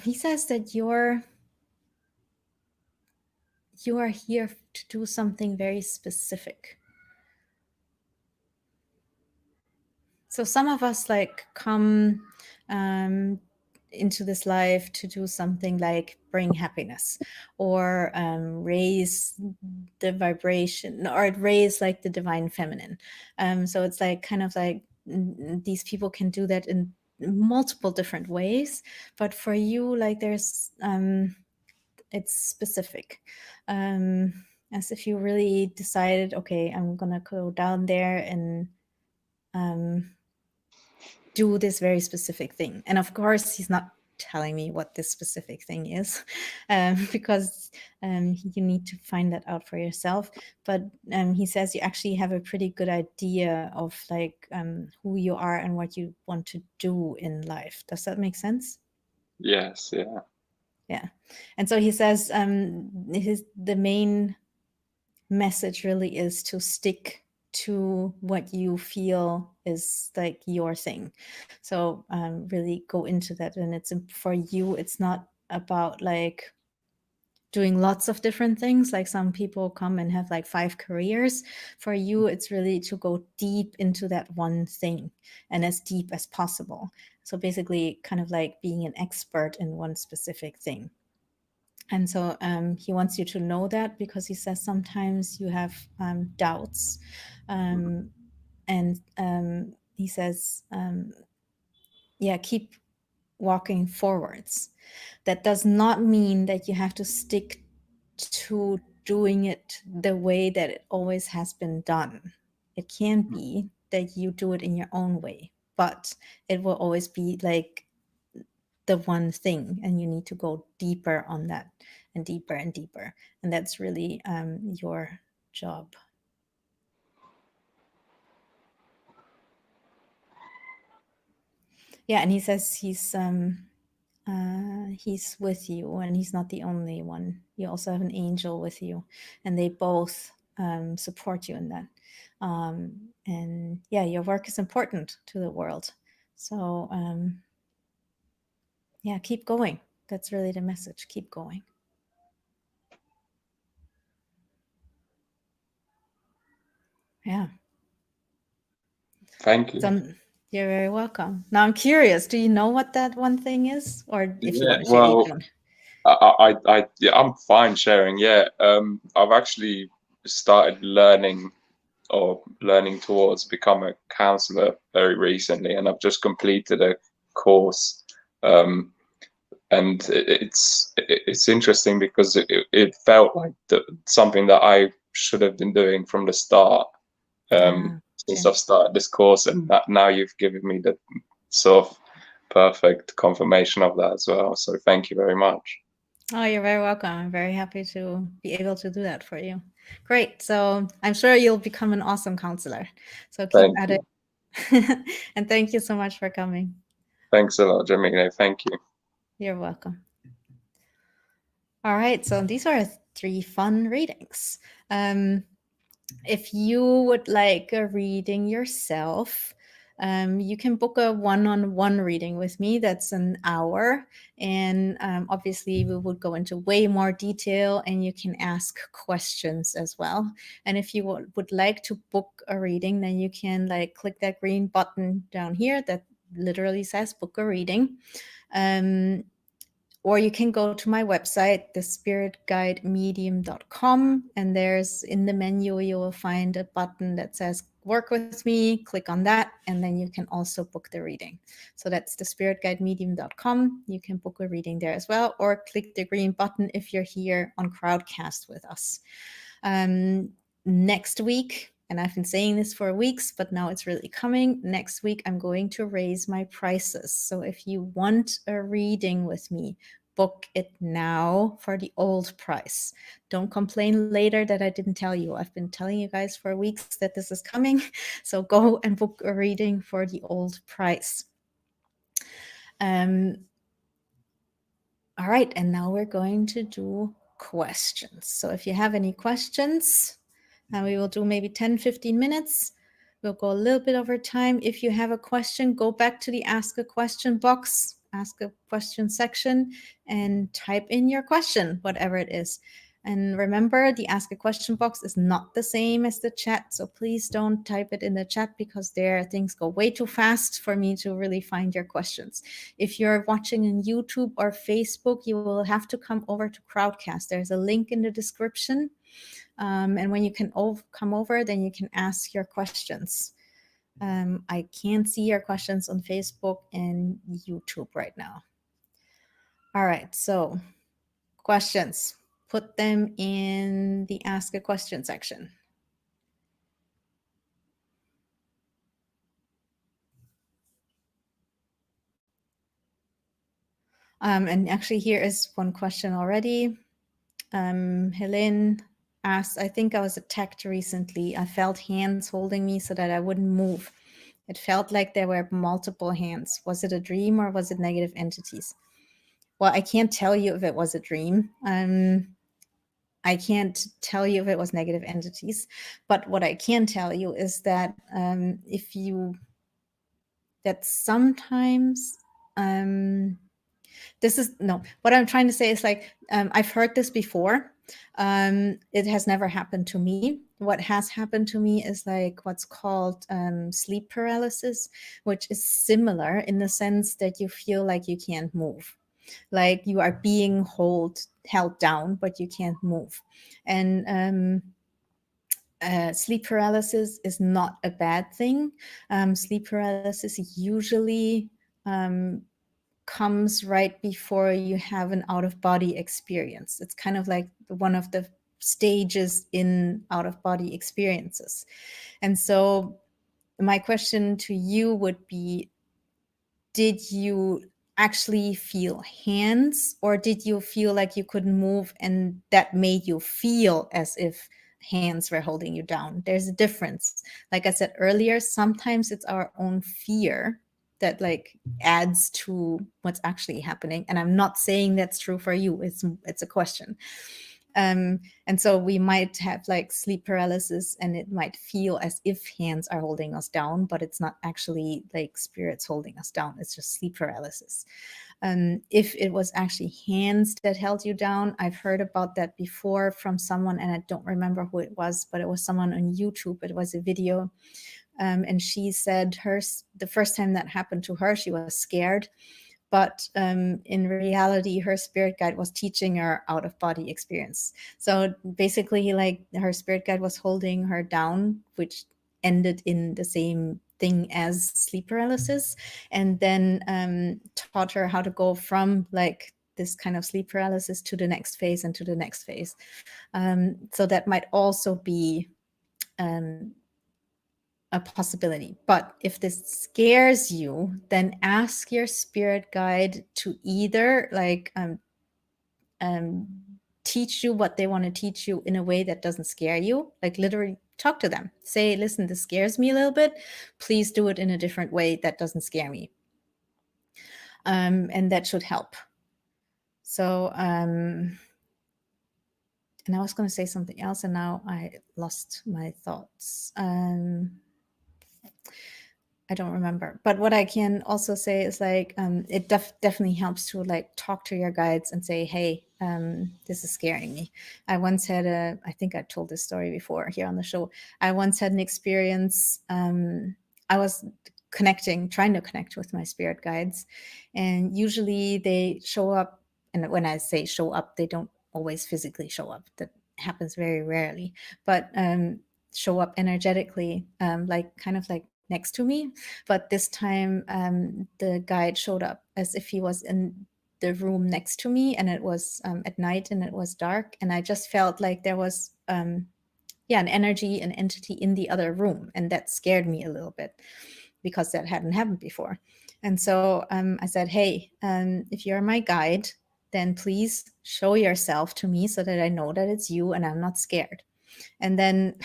He says that you are here to do something very specific. So some of us like come into this life to do something like bring happiness or raise the vibration or raise like the divine feminine. So it's like kind of like these people can do that in multiple different ways, but for you, like there's it's specific. As if you really decided, okay, I'm gonna go down there and do this very specific thing. And of course, he's not telling me what this specific thing is, because you need to find that out for yourself. But he says you actually have a pretty good idea of like who you are and what you want to do in life. Does that make sense? Yes, yeah. Yeah. And so he says the main message really is to stick to what you feel is like your thing. So really go into that. And it's for you, it's not about like doing lots of different things. Like some people come and have like 5 careers. For you, it's really to go deep into that one thing and as deep as possible. So basically kind of like being an expert in one specific thing. And so he wants you to know that, because he says sometimes you have doubts. And he says, yeah, keep walking forwards. That does not mean that you have to stick to doing it the way that it always has been done. It can be that you do it in your own way, but it will always be like the one thing, and you need to go deeper on that and deeper and deeper. And that's really your job. Yeah, and he says he's with you, and he's not the only one. You also have an angel with you, and they both support you in that. And yeah, your work is important to the world. So yeah, keep going. That's really the message. Keep going. Yeah. Thank you. You're very welcome. Now I'm curious, do you know what that one thing is? Or if you want to share, Well, you don't. yeah, I'm fine sharing. Yeah, I've actually started learning towards become a counselor very recently, and I've just completed a course. And it's interesting because it felt like something that I should have been doing from the start. Since I've started this course, and that now you've given me the sort of perfect confirmation of that as well. So thank you very much. Oh, you're very welcome. I'm very happy to be able to do that for you. Great. So I'm sure you'll become an awesome counselor. So keep Thank at you. it. And thank you so much for coming. Thanks a lot, Yamile. Thank you. You're welcome. All right. So these are 3 fun readings. If you would like a reading yourself, you can book a one-on-one reading with me. That's an hour. And obviously, we would go into way more detail, and you can ask questions as well. And if you would like to book a reading, then you can like click that green button down here that literally says book a reading. Or you can go to my website, thespiritguidemedium.com, and there's in the menu, you will find a button that says work with me. Click on that, and then you can also book the reading. So that's thespiritguidemedium.com. You can book a reading there as well, or click the green button if you're here on Crowdcast with us. Next week, and I've been saying this for weeks, but now it's really coming. Next week, I'm going to raise my prices. So if you want a reading with me, book it now for the old price. Don't complain later that I didn't tell you. I've been telling you guys for weeks that this is coming. So go and book a reading for the old price. All right, and now we're going to do questions. So if you have any questions, we will do maybe 10-15 minutes. We'll go a little bit over time. If you have a question, go back to the ask a question box, ask a question section, and type in your question, whatever it is. And remember, the ask a question box is not the same as the chat. So please don't type it in the chat, because there things go way too fast for me to really find your questions. If you're watching on YouTube or Facebook, you will have to come over to Crowdcast. There's a link in the description. And when you can come over, then you can ask your questions. I can't see your questions on Facebook and YouTube right now. All right, so questions. Put them in the ask a question section. And actually here is one question already. Helene asked, I think I was attacked recently. I felt hands holding me so that I wouldn't move. It felt like there were multiple hands. Was it a dream or was it negative entities? Well, I can't tell you if it was a dream. I can't tell you if it was negative entities, but what I can tell you is that that sometimes, what I'm trying to say is like, I've heard this before. It has never happened to me. What has happened to me is like what's called sleep paralysis, which is similar in the sense that you feel like you can't move. Like you are being held down, but you can't move. And sleep paralysis is not a bad thing. Sleep paralysis usually comes right before you have an out-of-body experience. It's kind of like one of the stages in out-of-body experiences. And so my question to you would be, did you actually feel hands, or did you feel like you couldn't move and that made you feel as if hands were holding you down? There's a difference. Like I said earlier, sometimes it's our own fear that like adds to what's actually happening. And I'm not saying that's true for you. It's a question. And so we might have like sleep paralysis and it might feel as if hands are holding us down, but it's not actually like spirits holding us down. It's just sleep paralysis. If it was actually hands that held you down, I've heard about that before from someone, and I don't remember who it was, but it was someone on YouTube. It was a video. And she said the first time that happened to her, she was scared. But in reality, her spirit guide was teaching her out-of-body experience. So basically, like her spirit guide was holding her down, which ended in the same thing as sleep paralysis, and then taught her how to go from like this kind of sleep paralysis to the next phase and to the next phase. So that might also be a possibility. But if this scares you, then ask your spirit guide to either like teach you what they want to teach you in a way that doesn't scare you. Like literally talk to them. Say, listen, this scares me a little bit. Please do it in a different way that doesn't scare me. And that should help. So, and I was going to say something else, and now I lost my thoughts. I don't remember. But what I can also say is like, it definitely helps to like talk to your guides and say, hey, this is scaring me. I once had I think I told this story before here on the show. I once had an experience. I was trying to connect with my spirit guides. And usually they show up. And when I say show up, they don't always physically show up. That happens very rarely. But show up energetically, like kind of like next to me. But this time the guide showed up as if he was in the room next to me, and it was at night and it was dark, and I just felt like there was an energy, an entity in the other room, and that scared me a little bit because that hadn't happened before. And so I said, hey, if you're my guide, then please show yourself to me so that I know that it's you and I'm not scared. And then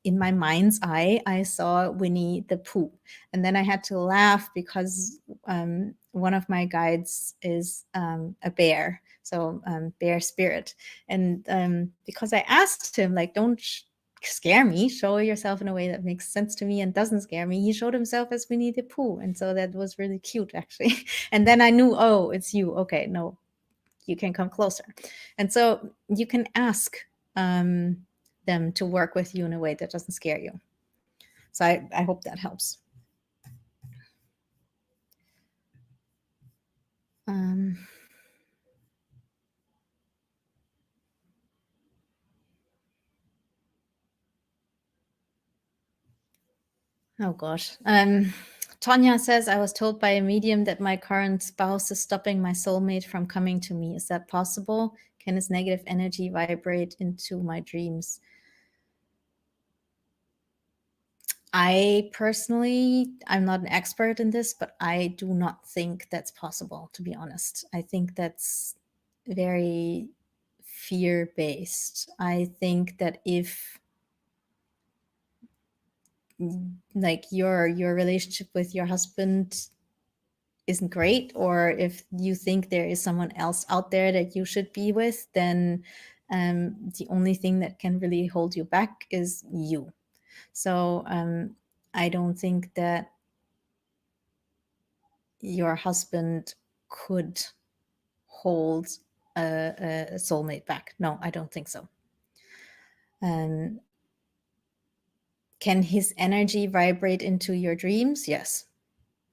in my mind's eye, I saw Winnie the Pooh. And then I had to laugh because one of my guides is a bear. So bear spirit. And because I asked him, like, don't scare me, show yourself in a way that makes sense to me and doesn't scare me, he showed himself as Winnie the Pooh. And so that was really cute, actually. And then I knew, oh, it's you. Okay, no, you can come closer. And so you can ask them to work with you in a way that doesn't scare you. So I hope that helps. Oh gosh. Tonya says, I was told by a medium that my current spouse is stopping my soulmate from coming to me. Is that possible? Can his negative energy vibrate into my dreams? I personally, I'm not an expert in this, but I do not think that's possible, to be honest. I think that's very fear-based. I think that if like your relationship with your husband isn't great, or if you think there is someone else out there that you should be with, then the only thing that can really hold you back is you. So I don't think that your husband could hold a soulmate back. No, I don't think so. Can his energy vibrate into your dreams? Yes.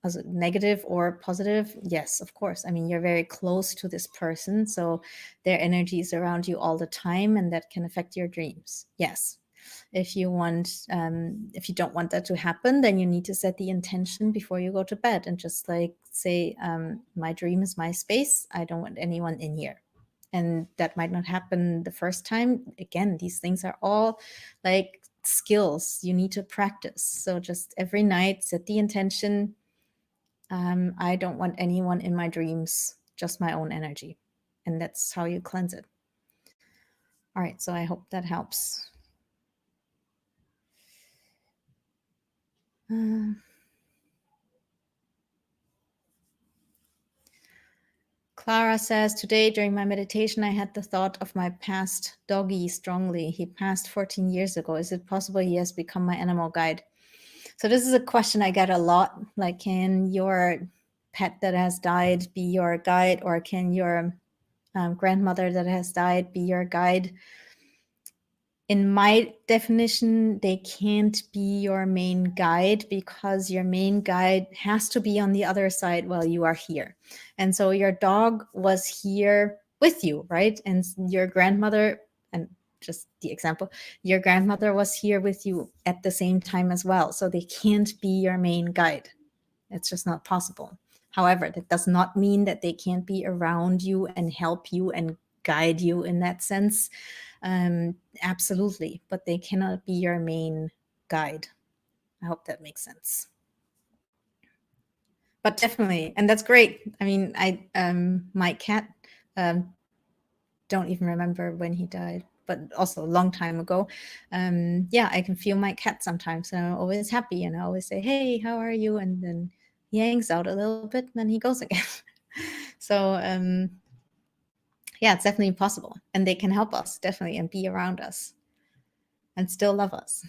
As negative or positive? Yes, of course. I mean, you're very close to this person, so their energy is around you all the time, and that can affect your dreams. Yes. If you don't want that to happen, then you need to set the intention before you go to bed and just like say, my dream is my space. I don't want anyone in here. And that might not happen the first time. Again, these things are all like skills you need to practice. So just every night, set the intention. I don't want anyone in my dreams, just my own energy. And that's how you cleanse it. All right, so I hope that helps. Clara says, today during my meditation, I had the thought of my past doggy strongly. He passed 14 years ago. Is it possible he has become my animal guide? So this is a question I get a lot. Like, can your pet that has died be your guide, or can your grandmother that has died be your guide? In my definition, they can't be your main guide, because your main guide has to be on the other side while you are here. And so your dog was here with you, right? And your grandmother, and just the example, your grandmother was here with you at the same time as well. So they can't be your main guide. It's just not possible. However, that does not mean that they can't be around you and help you and guide you in that sense. Absolutely, but they cannot be your main guide. I hope that makes sense. But definitely, and that's great. I mean, my cat, don't even remember when he died, but also a long time ago. Yeah, I can feel my cat sometimes, and I'm always happy, and I always say, "Hey, how are you?" And then he hangs out a little bit, and then he goes again. So yeah, it's definitely possible, and they can help us definitely and be around us and still love us.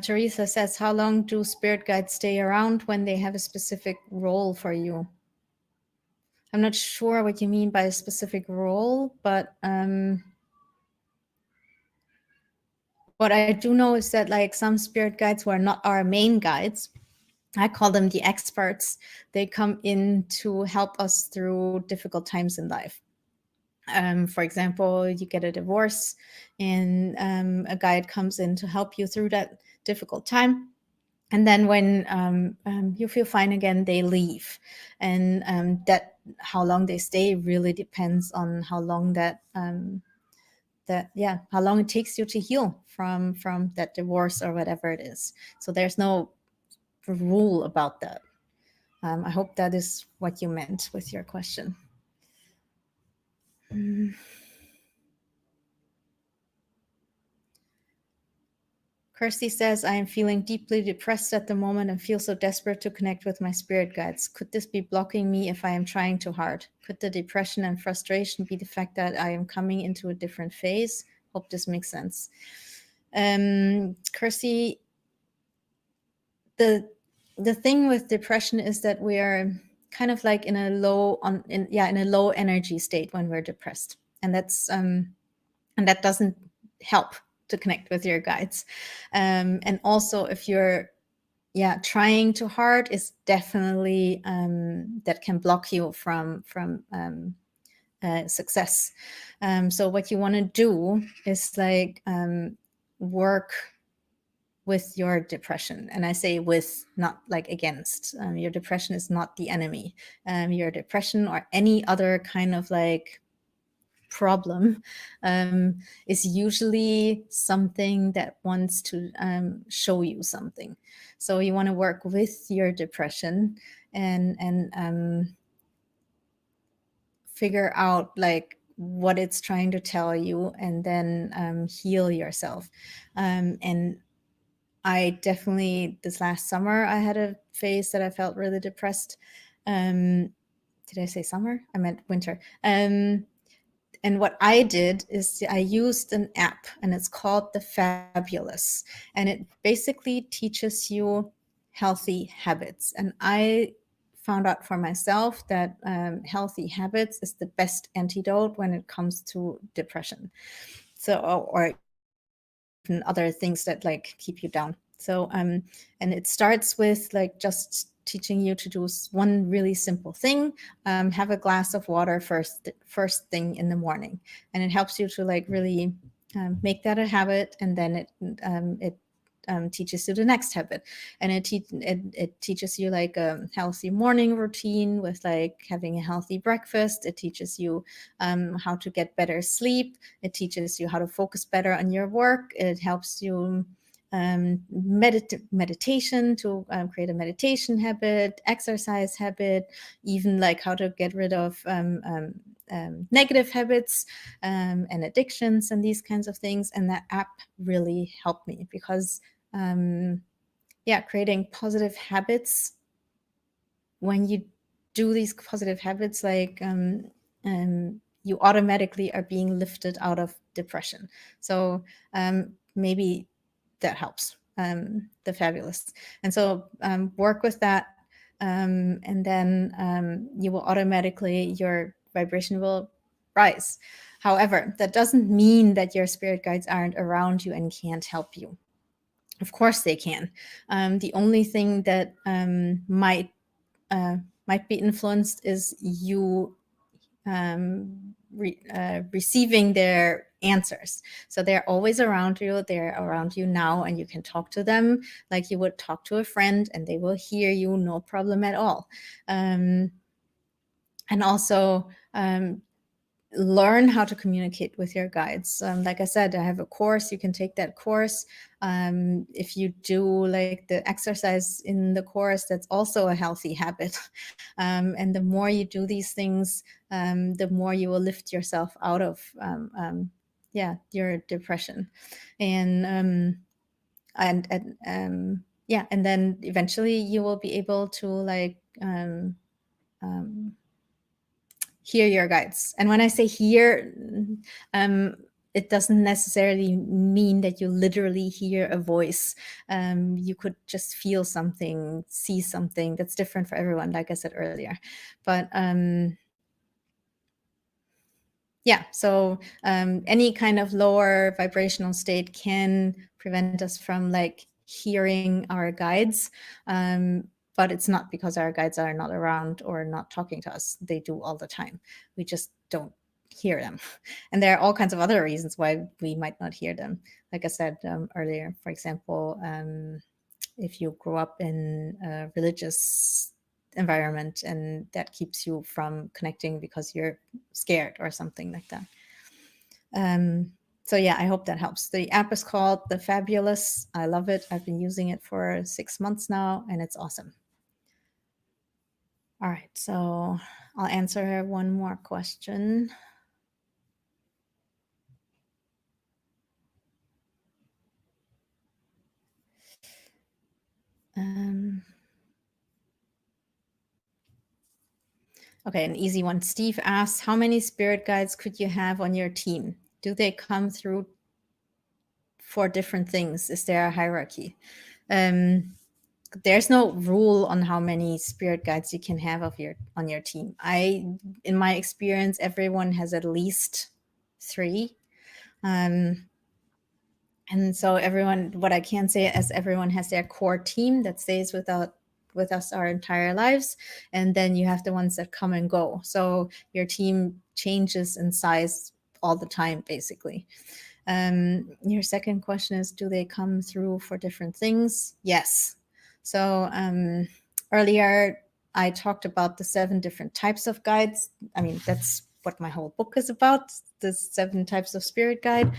Teresa says, how long do spirit guides stay around when they have a specific role for you? I'm not sure what you mean by a specific role, but what I do know is that like some spirit guides who are not our main guides, I call them the experts. They come in to help us through difficult times in life. For example, you get a divorce and a guide comes in to help you through that difficult time. And then when you feel fine again, they leave. And that how long they stay really depends on how long how long it takes you to heal from that divorce or whatever it is. So there's no rule about that. I hope that is what you meant with your question. Kirsty says, I am feeling deeply depressed at the moment and feel so desperate to connect with my spirit guides. Could this be blocking me if I am trying too hard? Could the depression and frustration be the fact that I am coming into a different phase? Hope this makes sense. Kirsty, the thing with depression is that we are kind of like in a low energy state when we're depressed, and that doesn't help to connect with your guides. And also, if you're trying too hard, is definitely that can block you from success. So what you want to do is like work with your depression, and I say with, not like against. Your depression is not the enemy. Your depression or any other kind of like problem is usually something that wants to show you something. So you want to work with your depression and figure out like what it's trying to tell you, and then heal yourself. And I definitely, this last summer, I had a phase that I felt really depressed. Did I say summer? I meant winter. And what I did is I used an app, and it's called The Fabulous. And it basically teaches you healthy habits. And I found out for myself that healthy habits is the best antidote when it comes to depression. So, or and other things that like keep you down. So and it starts with like just teaching you to do one really simple thing. Have a glass of water first thing in the morning, and it helps you to like really make that a habit, and then it teaches you the next habit, and it teaches you like a healthy morning routine with like having a healthy breakfast. It teaches you how to get better sleep. It teaches you how to focus better on your work. It helps you meditation to create a meditation habit, exercise habit, even like how to get rid of negative habits and addictions and these kinds of things. And that app really helped me because creating positive habits, when you do these positive habits, like you automatically are being lifted out of depression. So maybe that helps. The Fabulous. And so work with that, and then you will automatically, your vibration will rise. However, that doesn't mean that your spirit guides aren't around you and can't help you. Of course they can. The only thing that might be influenced is you receiving their answers. So they're always around you. They're around you now, and you can talk to them like you would talk to a friend, and they will hear you, no problem at all. And also learn how to communicate with your guides. Like I said, I have a course. You can take that course. If you do like the exercise in the course, that's also a healthy habit. And the more you do these things, the more you will lift yourself out of your depression. And then eventually you will be able to like hear your guides. And when I say hear, it doesn't necessarily mean that you literally hear a voice. You could just feel something, see something. That's different for everyone, like I said earlier. But so any kind of lower vibrational state can prevent us from like hearing our guides. But it's not because our guides are not around or not talking to us. They do all the time. We just don't hear them. And there are all kinds of other reasons why we might not hear them. Like I said earlier, for example, if you grow up in a religious environment and that keeps you from connecting because you're scared or something like that. So I hope that helps. The app is called The Fabulous. I love it. I've been using it for 6 months now, and it's awesome. All right, so I'll answer one more question. Okay, an easy one. Steve asks, how many spirit guides could you have on your team? Do they come through for different things? Is there a hierarchy? There's no rule on how many spirit guides you can have on your team. In my experience, everyone has at least 3. And so what I can say is everyone has their core team that stays with us our entire lives. And then you have the ones that come and go. So your team changes in size all the time, basically. Your second question is, do they come through for different things? Yes. So earlier I talked about the 7 different types of guides. I mean, that's what my whole book is about, the 7 types of spirit guide.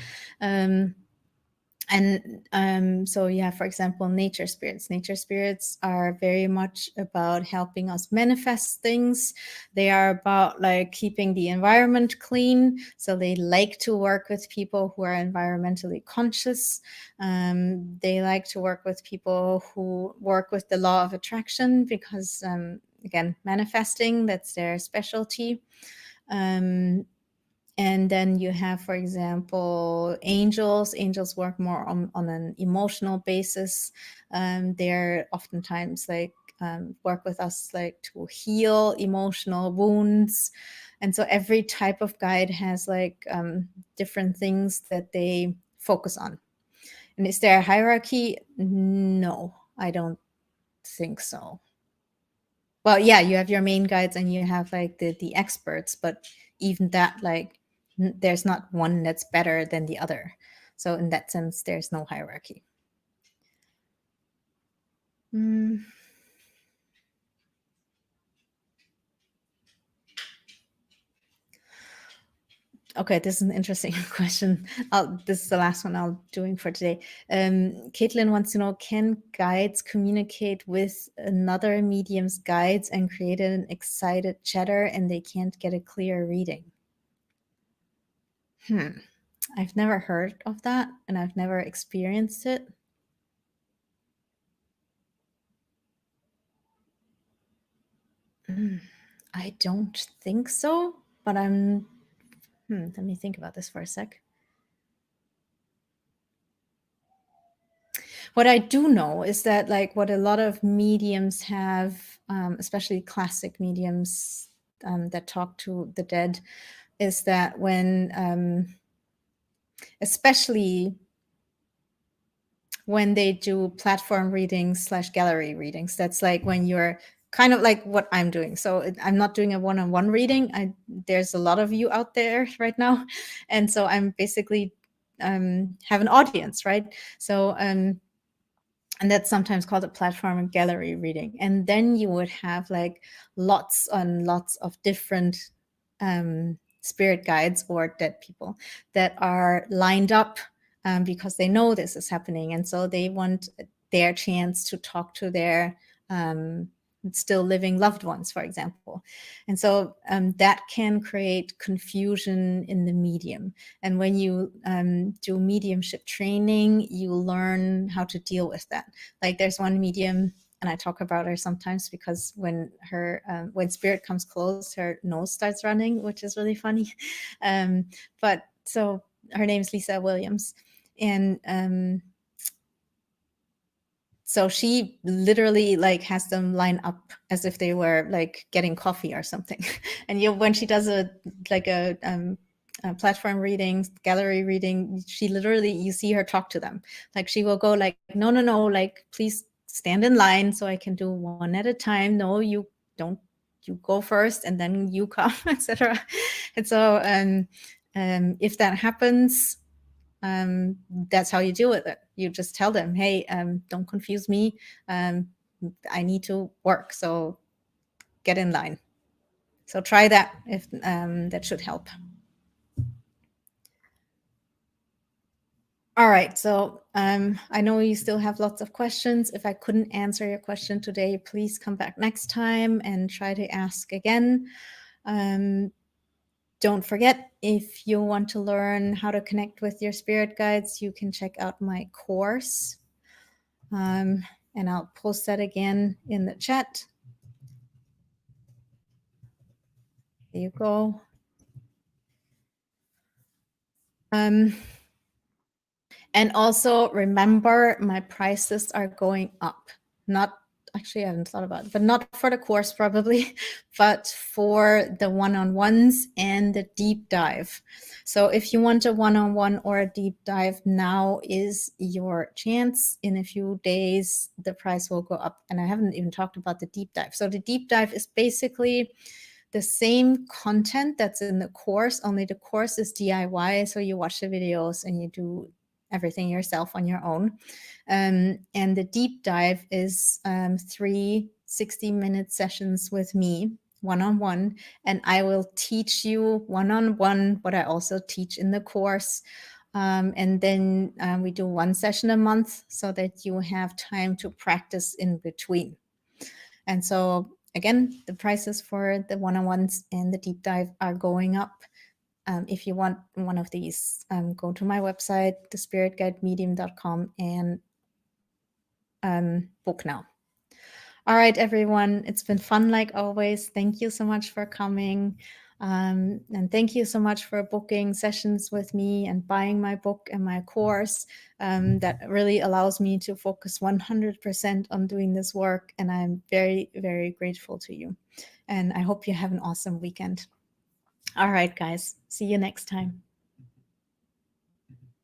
So you have, for example, nature spirits. Nature spirits are very much about helping us manifest things. They are about like keeping the environment clean. So they like to work with people who are environmentally conscious. They like to work with people who work with the law of attraction because, again, manifesting, that's their specialty. And then you have, for example, angels. Angels work more on an emotional basis. They're oftentimes work with us to heal emotional wounds. And so every type of guide has different things that they focus on. And is there a hierarchy? No, I don't think so. Well, yeah, you have your main guides and you have the experts, but even that, there's not one that's better than the other. So in that sense, there's no hierarchy. Okay, this is an interesting question. This is the last one I'm doing for today. Caitlin wants to know, can guides communicate with another medium's guides and create an excited chatter and they can't get a clear reading? I've never heard of that and I've never experienced it. I don't think so, but let me think about this for a sec. What I do know is that what a lot of mediums have, especially classic mediums that talk to the dead, is that especially when they do platform readings / gallery readings, that's when you're kind of like what I'm doing. So I'm not doing a one-on-one reading. There's a lot of you out there right now. And so I'm basically have an audience, right? So, and that's sometimes called a platform and gallery reading. And then you would have lots and lots of different spirit guides or dead people that are lined up because they know this is happening. And so they want their chance to talk to their still living loved ones, for example. And so that can create confusion in the medium. And when you do mediumship training, you learn how to deal with that. There's one medium, and I talk about her sometimes because when spirit comes close, her nose starts running, which is really funny. But so her name is Lisa Williams. And so she literally has them line up as if they were getting coffee or something. And when she does a platform reading, gallery reading, she literally, you see her talk to them. She will go no, please stand in line so I can do one at a time. No, you don't. You go first and then you come, etc. And so if that happens, that's how you deal with it. You just tell them, hey, don't confuse me. I need to work, so get in line. So try that if that should help. All right, so I know you still have lots of questions. If I couldn't answer your question today, please come back next time and try to ask again. Don't forget, if you want to learn how to connect with your spirit guides, you can check out my course. and I'll post that again in the chat. There you go. And also remember, my prices are going up. Not actually, I haven't thought about it, but not for the course probably, but for the one-on-ones and the deep dive. So if you want a one-on-one or a deep dive, now is your chance. In a few days, the price will go up. And I haven't even talked about the deep dive. So the deep dive is basically the same content that's in the course, only the course is DIY. So you watch the videos and you do everything yourself on your own. And the deep dive is 3 60-minute sessions with me, one-on-one, and I will teach you one-on-one what I also teach in the course. And then we do 1 session a month so that you have time to practice in between. And so again, the prices for the one-on-ones and the deep dive are going up. If you want one of these, go to my website, thespiritguidemedium.com, and book now. All right, everyone. It's been fun like always. Thank you so much for coming. And thank you so much for booking sessions with me and buying my book and my course. That really allows me to focus 100% on doing this work. And I'm very, very grateful to you. And I hope you have an awesome weekend. All right, guys. See you next time.